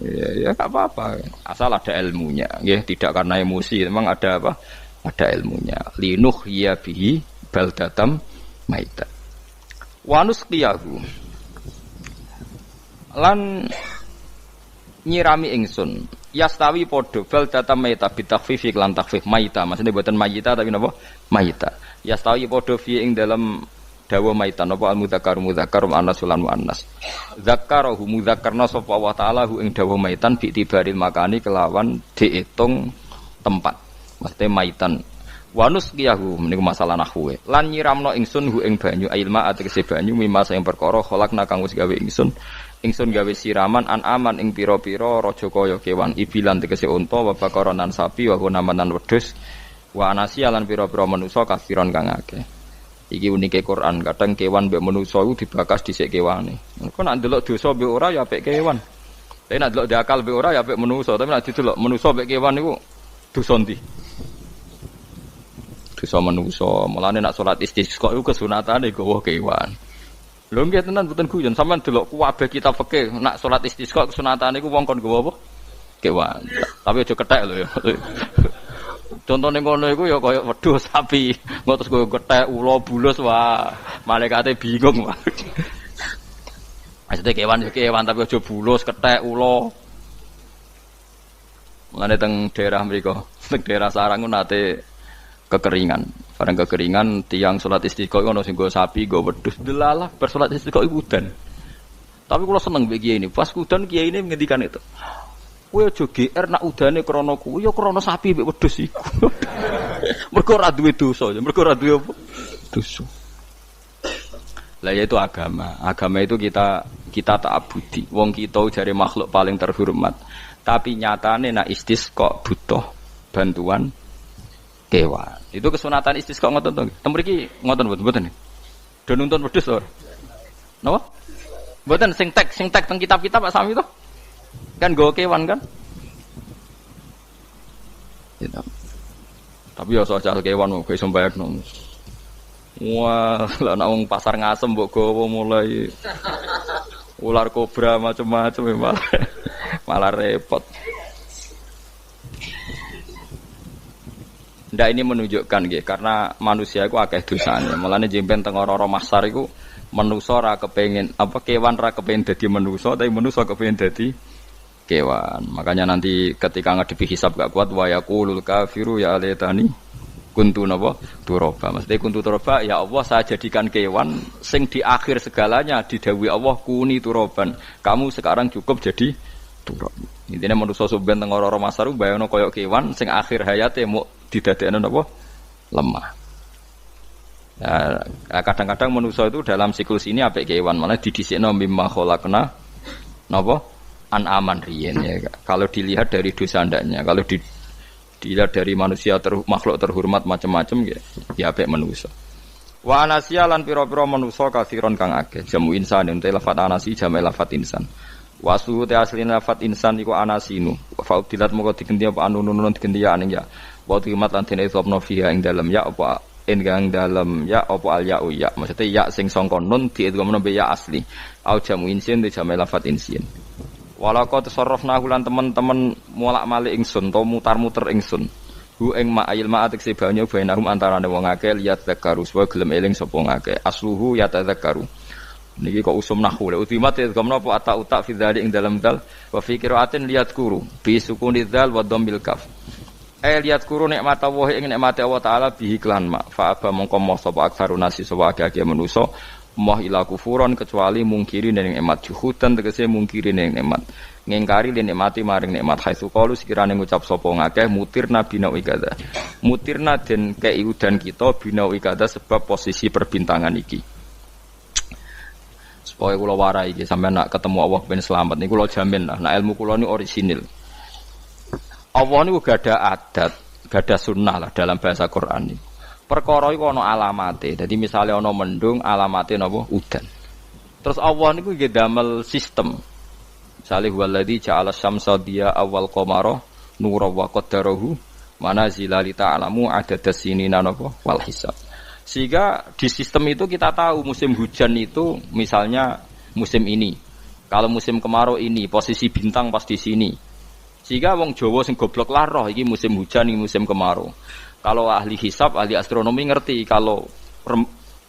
Ya enggak apa-apa. Asal ada ilmunya. Ya, tidak karena emosi. Memang ada apa? Ada ilmunya. Linuhya bihi baldatam maita. Wa nusqiyahu. Lan nyirami ingsun yastawi podo baldatam maita bitakhfif lan takhfif maita, maksudnya buatan mayita tapi napa maita. Yastawi podo fi ing dalam dawa maita napa al mudzakkar muannas lan muannas. Zakkarahu mudzakkarna sapa Allah taala hu ing dawa maitan bi tibaril makani kelawan diitung tempat. Maksudnya maitan Wanus kiyahu meniku masalah nahwu. Lan nyiramno ingsun hu ing banyu ilma ategese banyu mimma sing perkara khalaqna kang wis gawe ingsun. Ingsun gawe siraman an aman ing pira-pira raja kaya kewan ibilan tegese unta wa bakaronan sapi wa namanan wedhus wa anasiya lan pira-pira manusa kafiron kang akeh. Iki unike Quran, kadang kewan mbek manusa iku dibakas dhisik kewane. Engko nek ndelok dosa mbek ora ya apik kewan. Tapi nek ndelok diakal mbek ora ya apik manusa, tapi nek didelok manusa mbek kewan niku dosa ndi? Dosa manusa. Mulane nek salat istisqa iku kesunatane gawa kewan. Lho nggih tenan mboten guyon, sampean delok kabeh kitab fikih nek salat istisqa kesunatane iku wong kon gawa apa? Kewan. Tapi aja kethek lho ya. Contone ngono iku ya kaya wedhus sapi, engko terus koyo kethek ula bulus wah, malaikate bingung wah. Maksudnya kewan ya kewan tapi aja bulus, kethek ula. Mulane teng daerah mriku, teng daerah sarang nate kekeringan. Bareng kekeringan tiang salat istisqa ono sing nggo sapi, nggo wedhus. Delalah bar salat istisqa iku udan. Tapi kula seneng mbek kiai ini. Pas udan kiai ini ngendikan itu. Kowe aja GR nak udane krana kuwi ya krana sapi mbek wedhus iku. Mergo ora duwe dosa, mergo ora duwe apa? Dosa. Lah yaitu agama. Agama itu kita ta'abudi. Wong kita jare makhluk paling terhormat. Tapi nyatane nak istisqa butuh bantuan kewan. Itu kesunatan istisqa ngoten to. Tem mriki ngoten mboten. Do nuntun wedhus to. Napa? Mboten sing tek teng kitab-kitab Pak Sami to. Kan go kewan kan? Gitu. Tapi ya soal kewan kok iso mbayakno. Wah, lah nek wong pasar ngasem mbok gawa mulai ular kobra macam-macam malah repot. Ndak ini menunjukkan nggih karena manusia iku akeh dosane. Mulane jemben teng ora masar iku manusa ora kepengin apa kewan ora kepengin dadi manusa tapi manusa kepengin dadi kewan. Makanya nanti ketika ngadepi hisab gak kuat wa yaqulul kafiru ya laitani kuntu napa turaba. Maksudnya kuntu turaba ya Allah saya jadikan kewan sing di akhir segalanya didhawuhi Allah kuni turaban. Kamu sekarang cukup jadi turab. Intine manusa sampeyan teng ora masar bayangno kaya kewan sing akhir hayate muk didadekno napa lemah. Nah, kadang-kadang manusa itu dalam siklus ini apik kewan malah didhisikno mimma khalaqna napa an-aman riyen ya. Kalau dilihat dari dosa ndaknya, kalau dilihat dari manusia makhluk terhormat macam-macam ya apik manusa. Wa anasiya lan pira-pira manusa katsiron kang akeh. Jamu insan ente lafat anasi jamu lafat insan. Wasu te asline lafat insan iku anasinu. Faudilat moko digenti apa anunun digenti ya aning ya. Wa timat lan dene sopno fiha ing dalem ya apa enggang dalem ya apa al ya ya. Maksudnya ya sing sangka nun diidghamno be ya asli. Au jamu insin te jamu lafat insin. Walaqad tasarrafna lan teman-teman molak-malik ingsun to mutar-muter ingsun. Hu ing ma'il ma'atik sebanyo bainahum antarane wong akeh liat zakaru wa gelem eling sapa ngakeh. Asluhu ya tadzakaru. Niki kok usum nahwu le utimat ya gamna apa ata utak fi dzalik ing dalam dal wa fi qiraatin liat kuru bi sukuni dzal wa dhammil kaf. Liat kuru nikmat Allah ing nikmate Allah taala bihi klan ma fa aba mongko moh sapa aksarun nasi sapa akeh manusa moh ila kufuron kecuali mungkiri ning nikmat juhudan tegese mungkiri ning nikmat ngingkari len nikmati maring nikmat haitsu qalu sekirane ngucap sapa ngakeh mutirna bina ikada mutirna den kei udan kita bina ikada sebab posisi perbintangan iki supaya kula warai iki sampeyan nak ketemu Allah ben selamat niku kula jamin lah nak ilmu kula ni orisinil Allah niku gada adat gada sunnah lah dalam bahasa Quran ini. Perkara iku ana alamate. Dadi misale ana mendung alamate napa udan. Terus Allah niku nggih damel sistem. Misale huwallazi ja'ala syamsa diya awal qamara nura wa qaddarahu manazila li ta'lamu adadas sinina napa wal hisab. Sehingga di sistem itu kita tahu musim hujan itu misalnya musim ini. Kalau musim kemarau ini posisi bintang pas di sini. Sehingga wong Jawa sing goblok lah roh iki musim hujan iki musim kemarau. Kalau ahli hisab, ahli astronomi ngerti kalau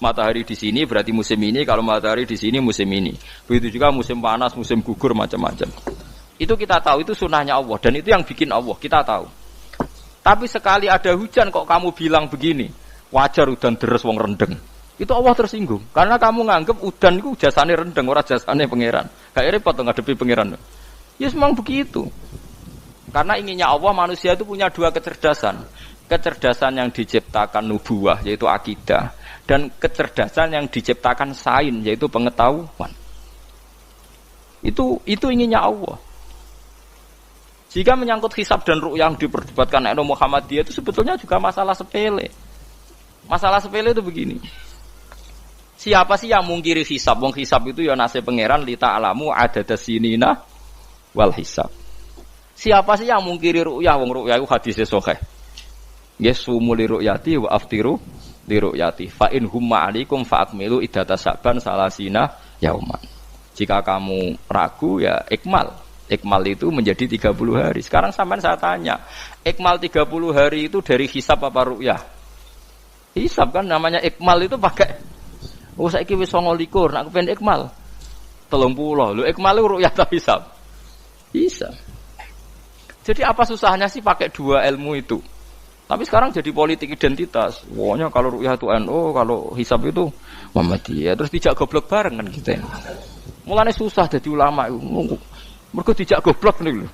matahari di sini berarti musim ini, kalau matahari di sini musim ini. Begitu juga musim panas, musim gugur macam-macam. Itu kita tahu, itu sunnahnya Allah dan itu yang bikin Allah, kita tahu. Tapi sekali ada hujan kok kamu bilang begini, wajar udan deres wong rendeng. Itu Allah tersinggung karena kamu nganggep udan itu jasane rendeng, ora jasane pangeran. Gak repot ngadepi pangeran. Ya memang begitu. Karena inginnya Allah manusia itu punya dua kecerdasan. kecerdasan yang diciptakan nubuwah yaitu akidah dan kecerdasan yang diciptakan sains yaitu pengetahuan. Itu inginnya Allah. Jika menyangkut hisab dan ru'yah yang diperdebatkan oleh Muhammadiyah itu sebetulnya juga masalah sepele. Masalah sepele itu begini. Siapa sih yang mungkiri hisab? Wong hisab itu ya nasib pangeran li ta'lamu adadas sinina wal hisab. Siapa sih yang mungkiri ru'yah? Wong ru'yah itu hadisnya sahih. Yasumu li ru'yati wa aftiru li ru'yati. Fa in humma 'alaikum fa akmilu iddata sa'ban salasina yauman. Jika kamu ragu ya ikmal. Ikmal itu menjadi 30 hari. Sekarang sampean saya tanya, ikmal 30 hari itu dari hisab apa ru'yah? Hisab kan namanya ikmal itu pakai saiki wis 29, nek kepen ikmal 30. Lho ikmal itu ru'yah ta hisab? Bisa. Jadi apa susahnya sih pakai dua ilmu itu? Tapi sekarang jadi politik identitas. Pokoknya kalau ru'yah itu NU, kalau hisab itu Muhammadiyah. Terus dijak goblok bareng kan kita. Mulane susah jadi ulama itu. Mergo dijak goblok nih lho.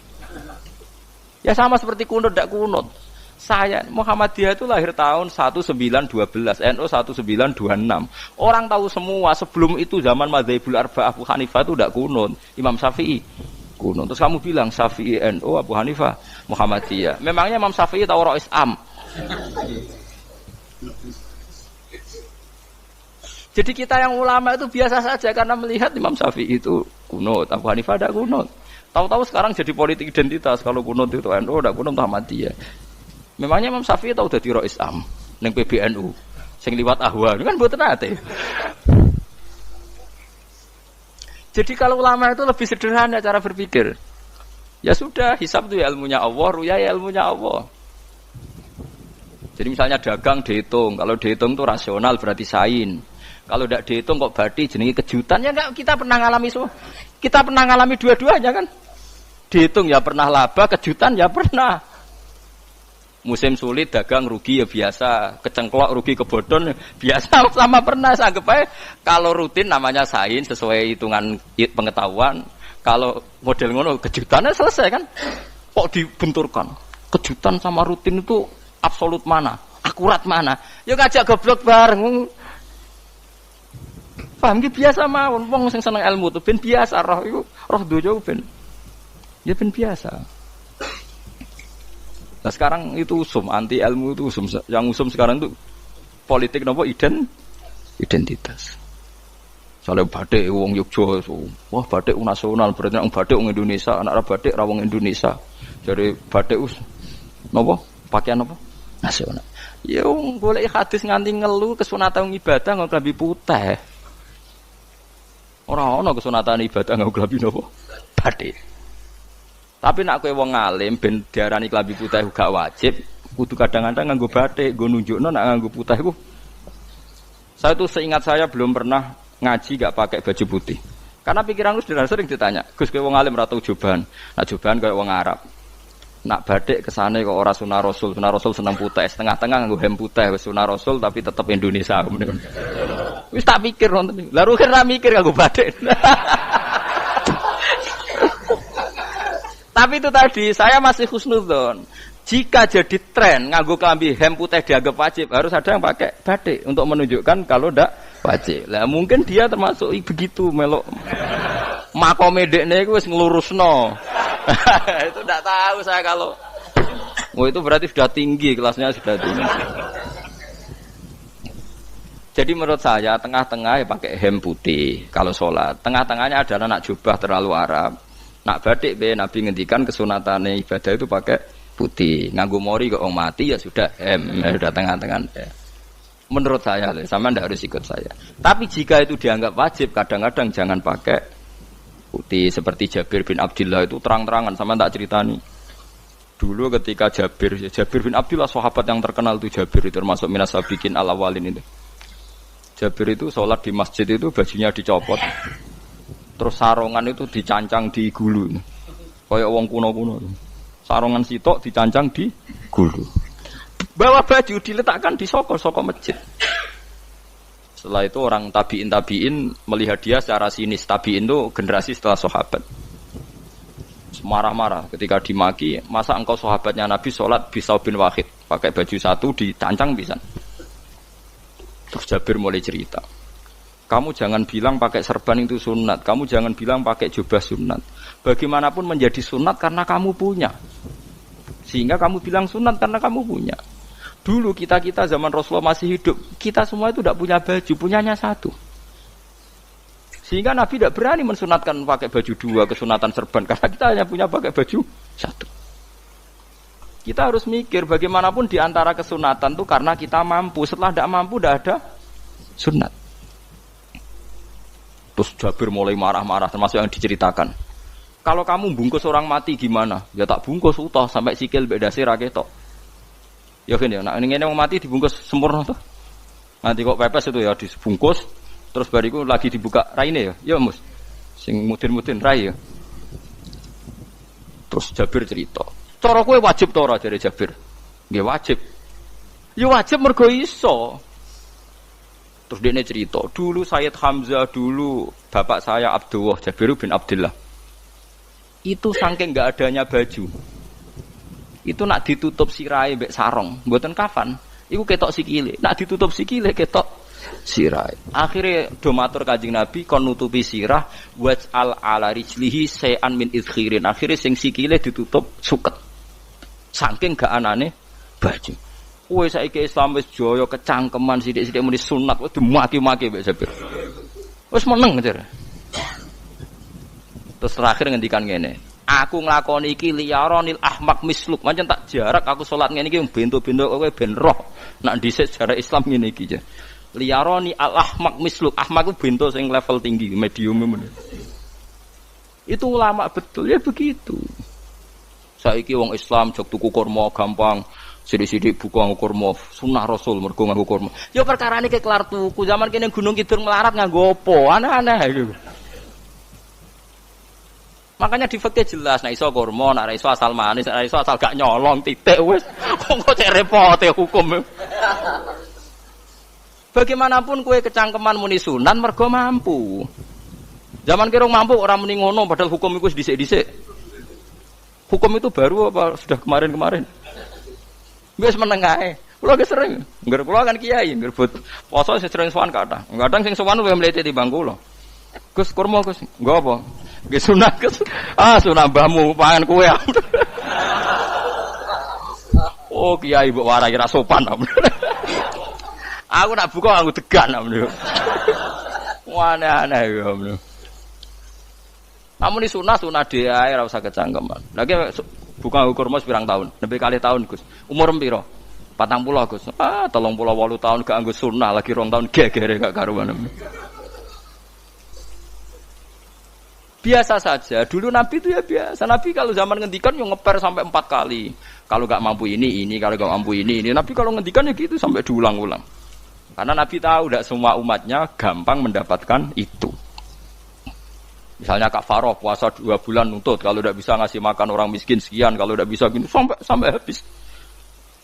Ya sama seperti kunut ndak kunut. Saya Muhammadiyah itu lahir tahun 1912, NU 1926. Orang tahu semua sebelum itu zaman Madzhabul Arba'ah Abu Hanifah itu ndak kunut, Imam Syafi'i kunut. Terus kamu bilang Syafi'i NU, Abu Hanifah Muhammadiyah. Memangnya Imam Syafi'i tahu Ra'is Am? Jadi kita yang ulama itu biasa saja karena melihat Imam Syafi'i itu kunut, Abu Hanifah tidak kunut. Tahu-tahu sekarang jadi politik identitas kalau kunut itu NU, tidak kunut Muhammadiyah. Memangnya Imam Syafi'i tahu dadi Ra'is Am ning PBNU sing liwat ahwa kan mboten ate. Jadi kalau ulama itu lebih sederhana cara berpikir. Ya sudah, hisab itu ya ilmunya Allah, ruya ya ilmunya Allah. Jadi misalnya dagang dihitung, kalau dihitung itu rasional berarti sain. Kalau tidak dihitung kok berarti jenenge kejutan ya enggak, kita pernah ngalami semua. Kita pernah ngalami dua-duanya kan. Dihitung ya pernah laba, kejutan ya pernah. Musim sulit dagang rugi ya biasa, kecengklok rugi kebodhon biasa sama pernah. Anggap aja kalau rutin namanya sains sesuai hitungan pengetahuan. Kalau model ngono kejutannya selesai kan? Kok dibenturkan? Kejutan sama rutin itu absolut mana? Akurat mana? Ya ngajak goblok bareng. Paham ki biasa mawon wong sing seneng ilmu tuh ben biasa roh iku roh dojo ben. Ya ben biasa. Nah sekarang itu usum, anti ilmu itu usum. Yang usum sekarang itu politik nopo identitas. Soalnya batik wong Yogyo, wah batik nasional berarti orang batik wong Indonesia, anak batik ra wong Indonesia. Jadi batik nopo pakaian nopo nasional. Ya wong golek hadis nganti ngelu kesunatan ibadah nggo klambi putih. Ora ana kesunatan ibadah nggo klambi nopo batik. Tapi nak kowe wong alim ben diarani klambi putih gak wajib, kudu kadang-kadang nganggo batik, nggo nunjukno nak nganggo putih iku. Saya tuh seingat saya belum pernah ngaji gak pakai baju putih. Karena pikiranku sederhana sering ditanya, "Gus kowe wong alim ora tau joban." Nak joban kaya wong Arab. Nak batik kesane kok ora sunah Rasul. Sunah Rasul seneng putih, setengah-tengah nganggo hem putih wis sunah Rasul tapi tetep Indonesia. Wis tak pikir wonten. Lah rugen ra mikir nganggo batik. Tapi itu tadi, saya masih husnudzon. Jika jadi tren nganggo klambi hem putih dianggap wajib, harus ada yang pakai batik untuk menunjukkan kalau ndak wajib. Lah mungkin dia termasuk begitu melok. Makome dekne iku wis nglurusno. Itu ndak tahu saya kalau. Oh itu berarti sudah tinggi, kelasnya sudah tinggi. Jadi menurut saya tengah-tengah ya pakai hem putih kalau sholat. Tengah-tengahnya adalah nak jubah terlalu Arab. Nak batik be Nabi ngendikan kesunatane ibadah itu pakai putih. Nganggo mori kok wong mati ya sudah sudah tengah-tengah. Menurut saya, sama ndak harus ikut saya. Tapi jika itu dianggap wajib, kadang-kadang jangan pakai putih. Seperti Jabir bin Abdullah itu terang-terangan, sama ndak ceritani. Dulu ketika Jabir bin Abdullah sahabat yang terkenal itu Jabir itu termasuk minas sabiqin al-awwalin itu. Jabir itu sholat di masjid itu bajunya dicopot. Terus sarongan itu dicancang di gulu. Kayak wong kuno-kuno. Sarongan sitok dicancang di gulu. Bawa baju diletakkan di soko masjid. Setelah itu orang tabiin melihat dia secara sinis. Tabiin itu generasi setelah sahabat. Marah-marah ketika dimaki, masa engkau sahabatnya Nabi sholat bisau bin wahid pakai baju satu dicancang pisan. Terus Jabir mulai cerita. Kamu jangan bilang pakai serban itu sunat, kamu jangan bilang pakai jubah sunat. Bagaimanapun menjadi sunat karena kamu punya. Sehingga kamu bilang sunat karena kamu punya. Dulu kita zaman Rasulullah masih hidup, kita semua itu tidak punya baju, punyanya satu. Sehingga Nabi tidak berani mensunatkan pakai baju dua, kesunatan serban, karena kita hanya punya pakai baju satu. Kita harus mikir bagaimanapun di antara kesunatan itu karena kita mampu. Setelah tidak mampu, tidak ada sunat. Terus Jabir mulai marah-marah, termasuk yang diceritakan. Kalau kamu bungkus orang mati gimana? Ya tak bungkus utuh sampai sikil beda sirah ketok. Ya kan ya, nah ini mau mati dibungkus sempurna tuh. Nanti kok pepes itu ya dibungkus, terus bariku lagi dibuka raine ya, ya mus, sing mudin-mudin rai ya. Terus Jabir cerita, cara kowe wajib to ora jare Jabir? Nggih wajib. Ya wajib mergo iso. Terus dia cerita, dulu Sayyid Hamzah, dulu bapak saya Abdullah, Jabir bin Abdullah. Itu saking enggak adanya baju. Itu nak ditutup sirai mbek sarong, mboten kafan. Iku ketok sikile. Nak ditutup sikile ketok sirai. Akhirnya do matur Kanjeng Nabi kon nutupi sirah waj'al ala rijlihi sayan min idkhirin. Akhirnya sing sikile ditutup suket. Saking gak anane baju. Kowe saiki Islam wis jaya kecangkeman sithik-sithik muni sunat wis dimaki-maki mbek Jabir. Wis meneng jar. Terus terakhir ngendikan ngene, aku nglakoni iki liyaronil ahmak misluk, pancen tak jarak aku salat ngene iki bento-bento kowe ben roh. Nak dhisik sejarah Islam ngene iki jar. Liyaroni al ahmak misluk, ahmak itu bento sing level tinggi, medium men. Itu ulama betul ya begitu. Saiki wong Islam jog tuku kurma gampang. Sidik-sidik buku nganggo kurma, sunah Rasul mergo nganggo kurma. Ya perkarane ke kelar tuku, zaman kene Gunung Kidul melarat nganggo apa? Aneh-aneh iki. Makanya di fikih jelas, nek iso kurma, nek iso asal manis, nek iso asal gak nyolong titik wis. Kok cek repote hukum. Bagaimanapun kowe kecangkeman muni sunan mergo mampu. Zaman kira mampu orang muni ngono padahal hukum iku wis dhisik-dhisik. Hukum itu baru apa sudah kemarin-kemarin? Wis meneng ae. Kula ge sering, ngger kula kan kiai, ngger but poso sering sowan kathah. Kadang sing sowan luwih mlete timbang kula. Gus kurma Gus, nggo apa? Nggih sunah Gus. Ah sunah mbahmu pangan kowe. Oh kiai mbok warai ra sopan. Aku nak buka aku degan amne. Aneh-aneh ya amne. Amun sunah dhewe ae ora usah kecangkeman. Lagi buka kurma pirang tahun, lebih kali tahun Gus. Umur piro? 40 Gus. 38 tahun gak anggo sunah lagi 2 tahun gegere gak karuan. Biasa saja. Dulu Nabi itu ya biasa. Nabi kalau zaman ngendikan yang ngeper sampai 4 kali. Kalau gak mampu ini, kalau gak mampu ini. Nabi kalau ngendikan ya gitu sampai diulang-ulang. Karena Nabi tahu tidak semua umatnya gampang mendapatkan itu. Misalnya kafaroh puasa 2 bulan nuntut, kalau tidak bisa ngasih makan orang miskin sekian, kalau tidak bisa gini sampai habis.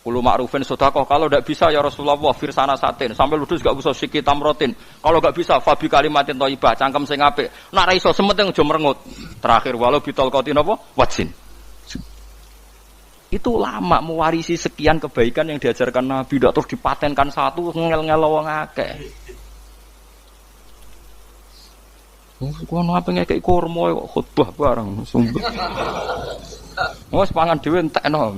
Kulo ma'rufin sedekah, kalau tidak bisa ya Rasulullah firsana satin, sampai ludus gak usah sikit tamrotin. Kalau gak bisa fabi kalimatin thayyibah, cangkem sing apik. Nak ra iso sementing aja merengut. Terakhir walau bitolqatin apa? Wajin. Itu lama mewarisi sekian kebaikan yang diajarkan Nabi, tidak terus dipatenkan satu ngel-ngel wong akeh. Kok ana apa ngekeki kurma kok khutbah bareng sumpah. Wes pangan dhewe entekno.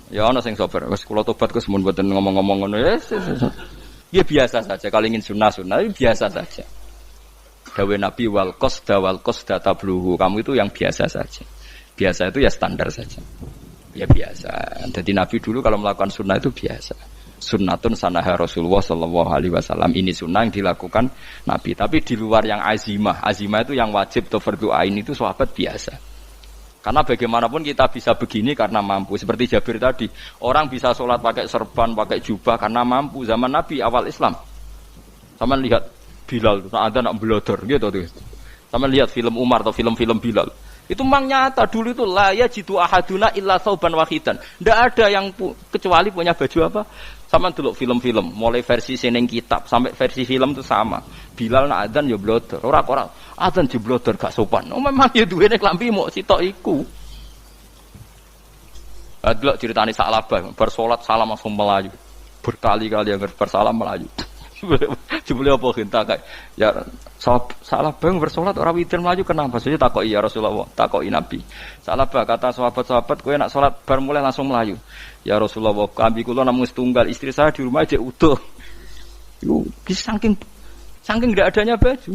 Ya ana sing sabar. Wes kula tobat Gus mun mboten ngomong-ngomong ngono ya. Ya biasa saja kalau ingin sunah-sunah biasa saja. Dawe Nabi wal qasda tabluhu. Kamu itu yang biasa saja. Biasa itu ya standar saja. Ya biasa. Jadi Nabi dulu kalau melakukan sunnah itu biasa. Sunnatun sanaha Rasulullah sallallahu alaihi wasallam. Ini sunnah yang dilakukan Nabi. Tapi di luar yang azimah. Azimah itu yang wajib atau fardhu ain itu sahabat biasa. Karena bagaimanapun kita bisa begini karena mampu. Seperti Jabir tadi, orang bisa sholat pakai serban, pakai jubah karena mampu. Zaman Nabi awal Islam. Sama lihat Bilal, ada nak belodor gitu tuh. Sama lihat film Umar atau film-film Bilal. Itu memang nyata dulu itu la yajidu ahaduna illa sauban wahidan. Tidak ada yang kecuali punya baju apa? Sama dulu film-film, mulai versi seneng kitab sampai versi film itu sama. Bilal nak adzan ya blodor, ora adzan di blodor gak sopan. Oh memang ya duwene klambi mok sitok iku. Delok ceritane Sa'labah, bar salat salam langsung melayu. Berkali-kali yang bersalam melayu. Jebule apa genta kayak ya Sa'labah bersolat ora witir melayu kenapa? Saya takoki ya Rasulullah, takoki Nabi. Sa'labah kata sahabat-sahabat kowe nak salat bar mulai langsung melayu. Ya Rasulullah, kambing kula namung setunggal, istri saya di rumah aja utuh. Iku saking tidak adanya baju.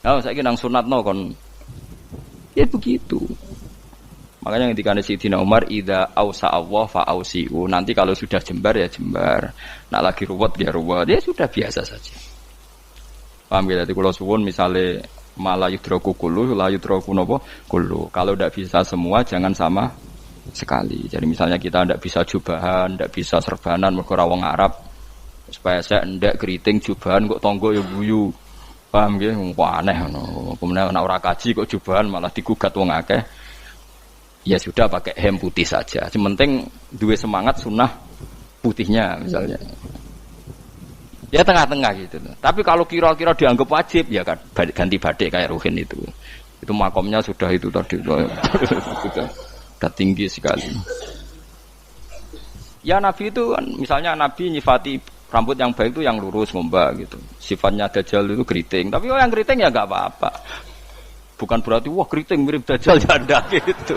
Nah, saiki nang sunatno kon. Ya begitu. Makanya ketika Sayyidina Umar idza ausa Allah fa ausiu. Nanti kalau sudah jembar ya jembar. Nak lagi ruwet ya ruwet. Ya sudah biasa saja. Paham ya? Jadi kalau suwun misalnya malah yudroku kulu, la yudroku nopo kulu. Kalau tidak bisa semua jangan sama sekali. Jadi misalnya kita tidak bisa jubahan, tidak bisa serbanan mergo wong Arab. Supaya saya ndak keriting jubahan kok tonggo ya guyu. Paham nggih? Wah aneh ngono. Kemudian nek ora kaji kok jubahan malah digugat wong akeh. Ya sudah pakai hem putih saja. Yang penting dua semangat sunnah putihnya misalnya. Ya tengah-tengah gitu. Tapi kalau kira-kira dianggap wajib ya kan ganti badik kayak Ruhin itu. Itu makomnya sudah itu tadi sudah tinggi sekali. Ya Nabi itu kan misalnya Nabi nyifati rambut yang baik itu yang lurus ngombak gitu. Sifatnya Dajjal itu keriting. Tapi yang keriting ya enggak apa-apa. Bukan berarti wah keriting mirip Dajjal janda gitu.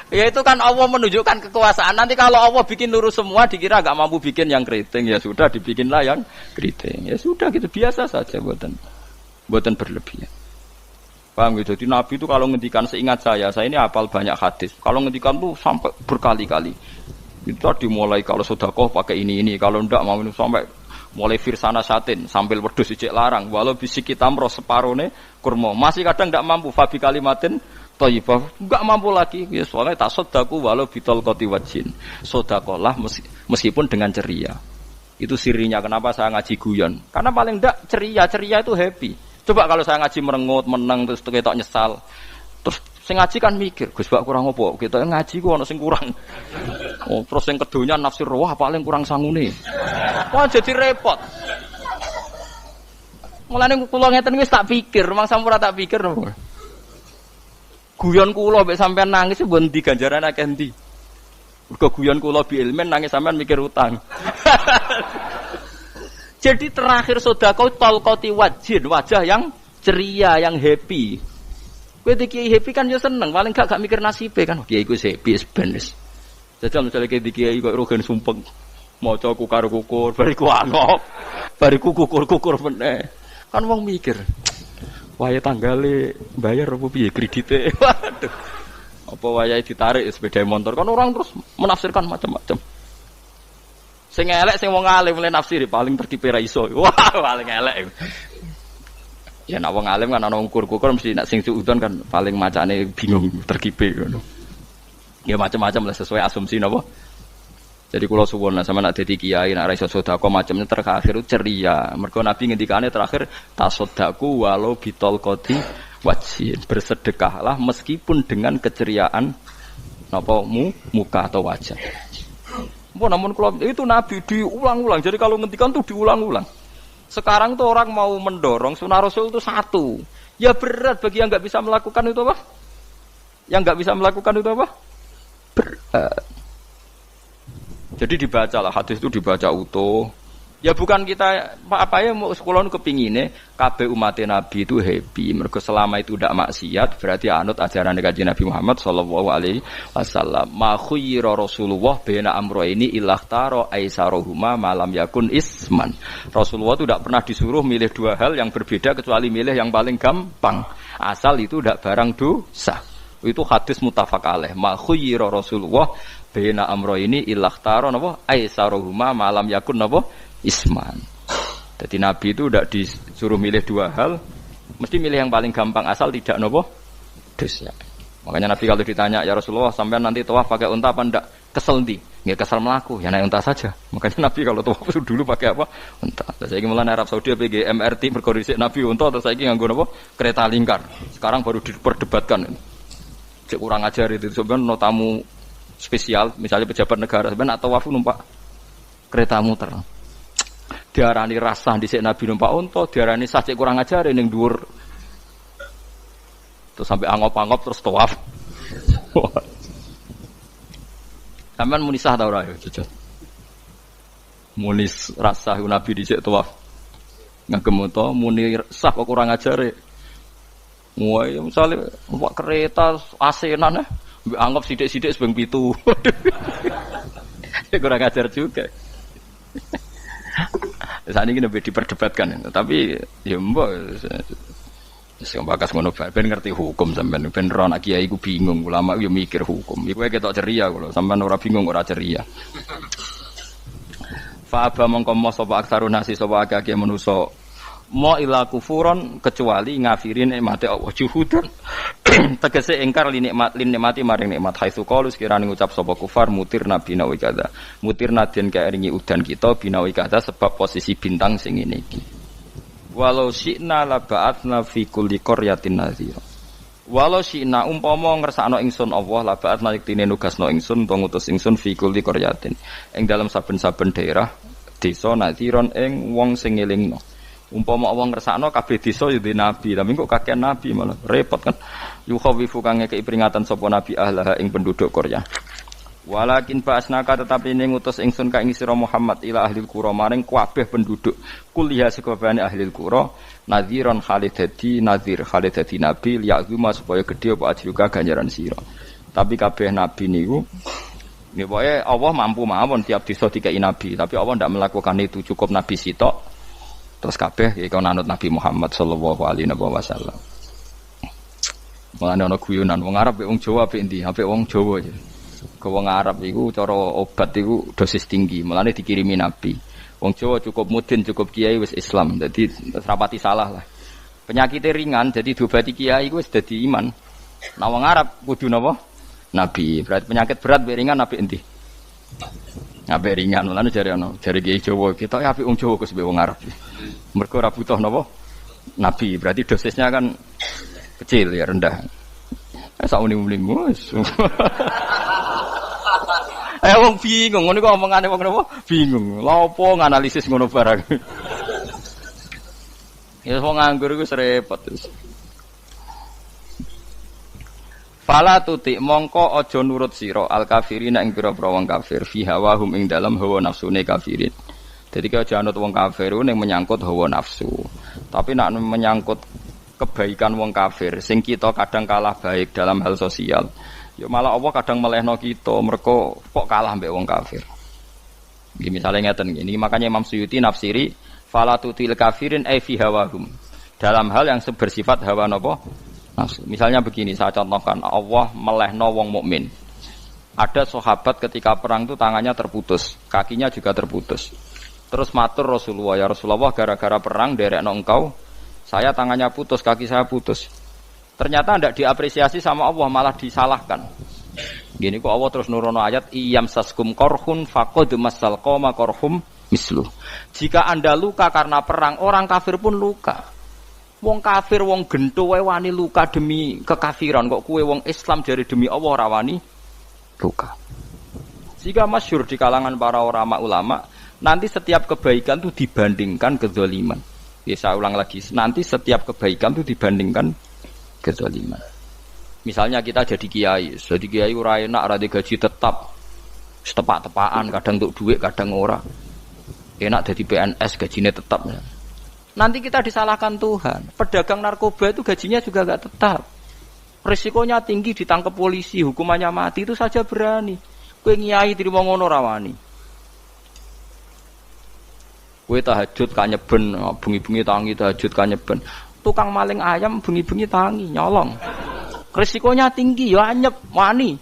Ya itu kan Allah menunjukkan kekuasaan. Nanti kalau Allah bikin lurus semua dikira enggak mampu bikin yang keriting ya sudah dibikinlah yang keriting. Ya sudah gitu biasa saja buatan berlebihan. Paham gitu. Jadi Nabi itu kalau ngendikan seingat saya ini hafal banyak hadis. Kalau ngendikan tuh sampai berkali-kali. Itu tadi mulai kalau sedekah pakai ini kalau ndak mau sampai mulai firsana satin sambil wedhus ijek larang walau bisik kita meros separone kurma masih kadang tidak mampu fabi kalimatin thayyibah enggak mampu lagi ya soalnya tasaddaku walau bitol qoti wajin sedekahlah meskipun dengan ceria itu sirinya kenapa saya ngaji guyon karena paling enggak ceria itu happy coba kalau saya ngaji merengut meneng terus ketok nyesal terus sing ngaji kan mikir Gus bak kurang apa kita ngaji ku ana sing kurang oh terus sing kedonya nafsir wah paling kurang sangune wah jadi repot mulane kula ngeten wis tak pikir rumang sampura tak pikir guyon kula mek sampean nangis mbon ndi ganjaran akeh ndi mergo guyon kula bi ilmen nangis sampean mikir utang jadi terakhir sedekah talqati wajhin wajah yang ceria yang happy. Kowe iki happy kan yo seneng, paling gak mikir nasibe kan. Kiai ku happy ben wis. Jajal misale kiai kok rogen sumpeng maca kukar-kukur, bariku angop. Bariku kukur-kukur meneh. Kan wong mikir. Wayahe tanggale bayar apa piye kredite. Waduh. Apa wayahe ditarik sepeda motor kan orang terus menafsirkan macam-macam. Sing elek sing wong alim le nafsiri paling tertipe ra iso. Wah, paling elek. Ya nek wong alim kan ana ukur-ukur mesti nek sing suudon kan paling macane bingung terkipe ngono. Ya macam-macam lah sesuai asumsi napa. Jadi kula suwun sama nek dadi kiai nek ra iso sedekah macamnya terakhir ceria. Mergo Nabi ngendikane terakhir tasaddaku walau bitol qoti wajhin bersedekahlah meskipun dengan keceriaan napa muka atau wajah. Namun kalau itu Nabi diulang-ulang. Jadi kalau ngendikan tuh diulang-ulang. Sekarang tuh orang mau mendorong sunnah Rasul itu satu. Ya berat bagi yang nggak bisa melakukan itu apa? Yang nggak bisa melakukan itu apa? Berat. Jadi dibacalah hadis itu dibaca utuh. Ya bukan kita apa ya mau sekolah nu kepingine kabeh umat Nabi itu happy. Mergo selama itu tidak maksiat berarti anut ajaran Kanjeng Nabi Muhammad sallallahu alaihi wasallam. Ma khuyira Rasulullah baina amrayni ilakhtara aisarohuma malam yakun isman. Rasulullah itu tidak pernah disuruh milih dua hal yang berbeda kecuali milih yang paling gampang. Asal itu tidak barang dosa. Itu hadis muttafaq alaih. Ma khuyira Rasulullah baina amrayni ilakhtara napa aisarohuma malam yakun napa isman. Jadi Nabi itu tidak disuruh milih dua hal, mesti milih yang paling gampang asal tidak nopo dosa. Makanya Nabi kalau ditanya ya Rasulullah sampean nanti tawaf pakai unta apa ndak? Kesel ndi? Nggih kesel melaku, ya naik unta saja. Makanya Nabi kalau tawaf dulu pakai apa? Unta. Terus saiki mulane Arab Saudi PG MRT berkoordinasi Nabi unta terus saiki nganggo napa? Kereta lingkar. Sekarang baru diperdebatkan. Cek kurang ajar itu sebenarnya no tamu spesial, misalnya pejabat negara sebenarnya atau tawaf numpak kereta muter. Diarani rasah dhisik Nabi numpak unta, diarani sah cek kurang ajar ning dhuwur. Terus sampai angop-angop terus tawaf. Sampeyan muni sah ta ora ya, jujur. Muni rasa Nabi dhisik tawaf. Ngagem to muni sah kok kurang ajare. Wah, misalnya numpak kereta asenan anggap sithik-sithik sebeng 7. Kurang ajar juga. Saat ini lebih diperdebatkan, tapi ya mbok sing bakas ngono ben ngerti hukum sampean ben ora anak kiai iku bingung, ulama yo mikir hukum. Iku ketok ceria kula, sampean ora bingung ora ceria. Fa aba mongko mos sapa aksarun nasi sapa akeh manusa mo ila kufuron kecuali ngafirin nikmate Allah juhudan tegese ingkar li nikmati maring nikmat haitsu qalu sekirane ngucap sapa kufar mutir nabi nawi kada mutir nadien kaeringi udan kita binawi kada sebab posisi bintang sing ngene iki walau syi'na la ba'atna fi kulli qaryatin nadhira walau syi'na umpama ngersakno ingsun Allah la ba'atna yektine nugasno ingsun utawa ngutus ingsun fi kulli qaryatin ing dalam saben-saben daerah desa nadhiron ing wong sing ngelingno umpama wong ngersakno kabeh desa yo nabi, tapi kok kakek nabi malah repot kan. Yukhawifu kang ngekeki peringatan sapa nabi ahlah ing penduduk Korea. Walakin ba'asnaka tetapi ning ngutus ingsun ka ing sira Muhammad ila ahlil qura maring kabeh penduduk kuliah sekabehane ahlil qura nadhiron khalidati nadhir khalidati nabi liya'zuma supaya gedhe apa ajruka ganjaran sira. Tapi kabeh nabi niku nggih pokoke Allah mampu mawon tiap desa dikai nabi, tapi Allah ndak melakukan itu cukup nabi sitok. Terus kabeh iku nanut Nabi Muhammad sallallahu alaihi wasallam. Mulane ana guyonan wong Arab wong Jawa apik endi? Apik wong Jawa aja. Ke wong Arab iku cara obat iku dosis tinggi, mulane dikirimi Nabi. Wong Jawa cukup mudin, cukup kiai wis Islam. Dadi rapati salah lah. Penyakitnya ringan jadi diobati kiai iku wis dadi iman. Nah wong Arab kudu napa? Nabi. Berarti penyakit berat be ringan apik endi? Apik ringan, mulane jare kiai Jawa kita apik wong Jawa kok wong Arab. Mergo ora butuh napa? Nabi, berarti dosisnya kan kecil ya, rendah. Sak uning-uning wis. Wong bingung, ngono kok omongane wong napa? Bingung. Lha opo nganalisis ngono barang. Ya wong nganggur iku repot. Fala tuti mongko aja nurut sira al kafirin ing pira-pira wong kafir fi hawahum ing dalam hawa nafsune kafirin. Jadi kalau jangan wong kafir yang menyangkut hawa nafsu, tapi nak menyangkut kebaikan wong kafir, sing kita kadang kalah baik dalam hal sosial, ya malah Allah kadang melehno kita, mereka kok kalah mbek wong kafir. Gini misalnya ngeten gini, makanya Imam Suyuti nafsiri falatutil kafirin ay fi hawahum dalam hal yang bersifat hawa nafsu. Misalnya begini, saya contohkan Allah melehno wong mukmin. Ada sahabat ketika perang itu tangannya terputus, kakinya juga terputus. Terus matur Rasulullah, ya Rasulullah gara-gara perang derekno engkau, saya tangannya putus, kaki saya putus. Ternyata tidak diapresiasi sama Allah, malah disalahkan. Gini kok Allah terus nurono ayat iyam saskum korhun faqad masal qoma korhum mislu. Jika Anda luka karena perang, orang kafir pun luka. Wong kafir wong gento wae wani luka demi kekafiran, kok kuwe wong Islam jare demi Allah ora wani luka. Jika masyhur di kalangan para ulama nanti setiap kebaikan itu dibandingkan kezaliman. Ya saya ulang lagi, nanti setiap kebaikan itu dibandingkan kezaliman. Misalnya kita jadi kiai ora enak, ora gaji tetap, setepak-tepakan, kadang untuk duit, kadang ora. Enak jadi PNS, gajinya tetap. Nanti kita disalahkan Tuhan. Pedagang narkoba itu gajinya juga enggak tetap. Risikonya tinggi, ditangkap polisi, hukumannya mati, itu saja berani. Kowe nyai trimo ngono ra wani. Kowe tahajud kanyeben, bengi-bengi tangi tahajud kanyeben. Tukang maling ayam bengi-bengi tangi nyolong. Risikonya tinggi ya anyep wani.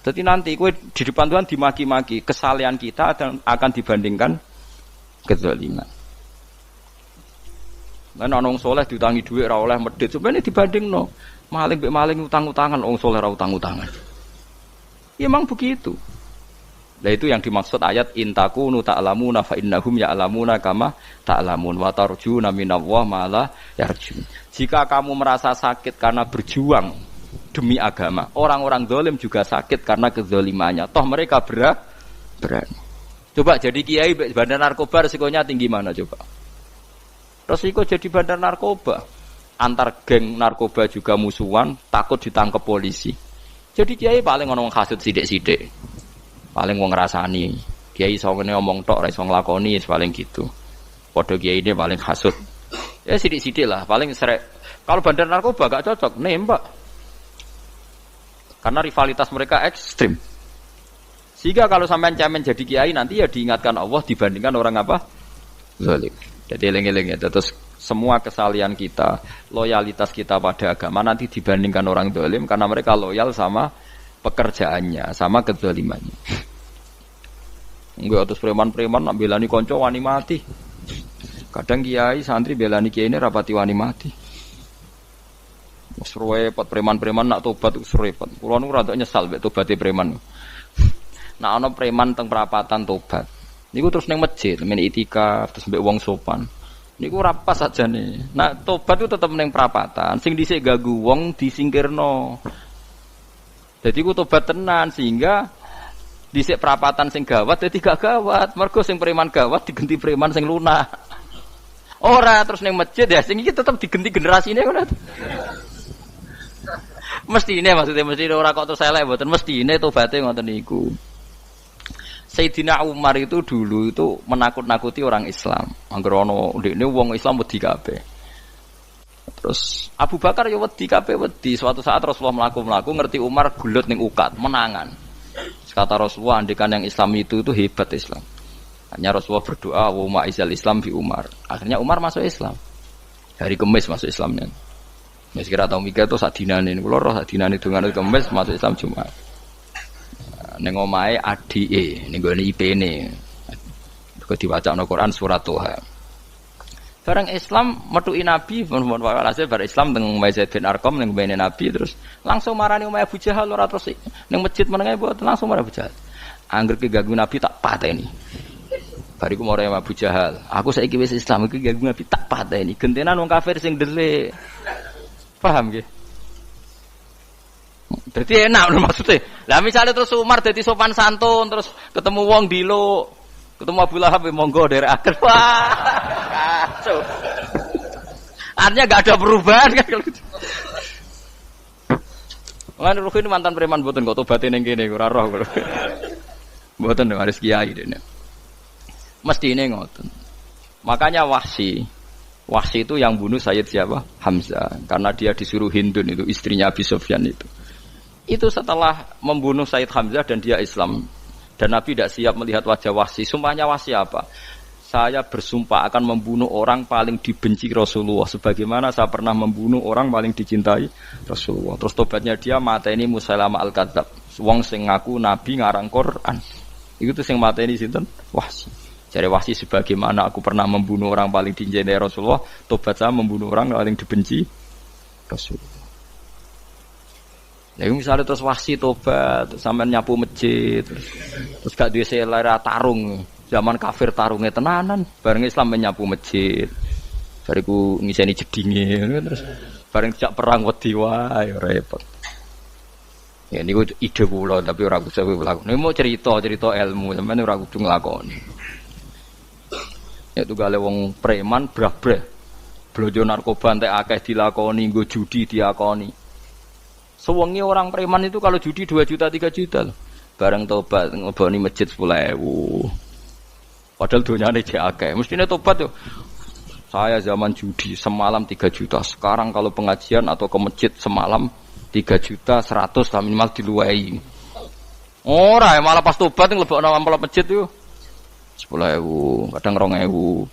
Jadi nanti kowe di depan Tuhan dimaki-maki, kesalehan kita akan dibandingkan kezaliman. Lan ana wong saleh diutangi dhuwit ora oleh medhit, sebenarnya dibandingno. Maling mbek maling utang-utangan, wong saleh ora utang-utangan. Ya memang begitu. Nah itu yang dimaksud ayat intakunu ta'lamuna fa innahum ya'lamuna kama ta'lamun wa tarjuna minallah ma la yarjun. Jika kamu merasa sakit karena berjuang demi agama, orang-orang zalim juga sakit karena kezalimannya. Toh mereka berani. Coba jadi kiai bandar narkoba resikonya tinggi mana coba? Resiko jadi bandar narkoba. Antar geng narkoba juga musuhan, takut ditangkap polisi. Jadi kiai paling ono hasud sithik-sithik. Paling wong ngrasani. Kiai iso ngene omong tok ora iso nglakoni paling gitu. Padha kiai ini paling hasud. Ya sithik-sithik lah, paling serek. Kalau bandar narkoba gak cocok, nembak. Karena rivalitas mereka ekstrim. Sehingga kalau sampean cemen jadi kiai nanti ya diingatkan Allah dibandingkan orang apa? Zalim. Jadi eling-eling ya. Terus semua kesalahan kita, loyalitas kita pada agama nanti dibandingkan orang zalim karena mereka loyal sama pekerjaannya, sama kezalimannya. Enggak terus preman-preman nak belani kanca wani mati. Kadang kiai santri belani kiai ini rapati wani mati. Wis repot preman-preman nak tobat wis repot. Kulo nu rada nyesal mek tobaté preman. Nak ana preman teng perapatan tobat. Niku terus ning masjid men itikaf terus mbek wong sopan. Niku ora pas sajane. Nak tobat itu tetep ning perapatan. Sing dhisik ganggu wong disingkirno. Jadi ku tobat tenan sehingga dhisik perapatan sing gawat dadi gak gawat. Mergo sing preman gawat diganti preman sing lunak. Ora terus ning masjid ya sing iki tetep digenti generasine ngono. Mestine maksudnya mesti ora kok terus elek mboten mestine tobaté ngoten niku. Sayyidina Umar itu dulu itu menakut-nakuti orang Islam. Angger ana ndekne wong Islam wedi kabeh. Terus Abu Bakar ya wedi kabeh wedi. Suatu saat Rasulullah mlaku-mlaku ngerti Umar gulut ning ukat, menangan. Kata Rasulullah andikan yang Islam itu hebat Islam. Hanya Rasulullah berdoa wa ma'izal Islam bi Umar. Akhirnya Umar masuk Islam. Hari Kamis masuk Islamnya. Wis kira tau mikir to sak dinane kula roh sak dinane dongane Kamis masuk Islam Jumat. Ning omahe adike ning gone IP-ne. Kok diwacana Quran surat Toha. Bareng Islam metuki Nabi mun walhasil bar Islam teng Zaid bin Arqam ning mbene Nabi terus langsung marani omahe Abu Jahal ora terus ning masjid menenge mboten langsung marani Abu Jahal. Angger ki ganggu Nabi tak pateni. Bariku marani Abu Jahal. Aku saiki wis Islam iki ganggu Nabi tak pateni. Gentenan wong kafir sing delik. Paham nggih? Berarti enak maksudnya. Lah misalnya terus Umar dadi sopan santun terus ketemu wong dilo, ketemu Abu Lahab monggo derek akhir. Wah. Kacau. Artinya enggak ada perubahan kan kalau gitu. Lan Ruhin mantan preman mboten kok tobaté ning kene ora roh kok. Mboten harus kiai dene. Mestine ngoten. Makanya Wahsy itu yang bunuh Sayyid siapa? Hamzah. Karena dia disuruh Hindun itu istrinya Abi Sufyan itu. Itu setelah membunuh Sayyid Hamzah dan dia Islam. Dan Nabi tidak siap melihat wajah Wahsy. Sumpahnya Wahsy apa? Saya bersumpah akan membunuh orang paling dibenci Rasulullah. Sebagaimana saya pernah membunuh orang paling dicintai Rasulullah. Terus tobatnya dia mateni Musailamah al-Kadzab. Wong sing ngaku Nabi ngarang Quran. Itu tuh sing mateni sinten? Wahsy. Jadi Wahsy sebagaimana aku pernah membunuh orang paling dicintai Rasulullah, tobat saya membunuh orang paling dibenci Rasulullah. Jadi misalnya terus Wahsy tobat, sampai nyapu masjid, terus gak duwe selera tarung, zaman kafir tarungnya tenanan, bareng Islam menyapu masjid, bariku ngiseni jedinge, terus bareng jak perang wedi wae repot. Ya niku ide kula tapi ora kudu nglakoni. Ini mau cerita ilmu, sampeyan ora kudu nglakoni. Itu gale wong preman brah-brah. Blojo narkoba entek akeh dilakoni, nggo judi diakoni. Sewengi orang preman itu kalau judi 2 juta 3 juta loh. Bareng tobat ngeboni masjid 10.000. Padahal donyane jek akeh. Mestine tobat yo. Saya zaman judi semalam 3 juta. Sekarang kalau pengajian atau ke masjid semalam 3 juta 100 lah minimal diluwei. Ora malah pas tobat nglebokno amplop masjid yo. 10.000, kadang 2.000.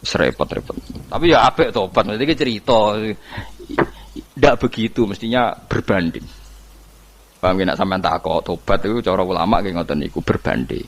Repot-repot. Tapi ya apik tobat, mesti cerita. Tidak begitu, mestinya berbanding. Paham nek sampean takok tobat itu cara ulama nggih ngoten niku berbanding.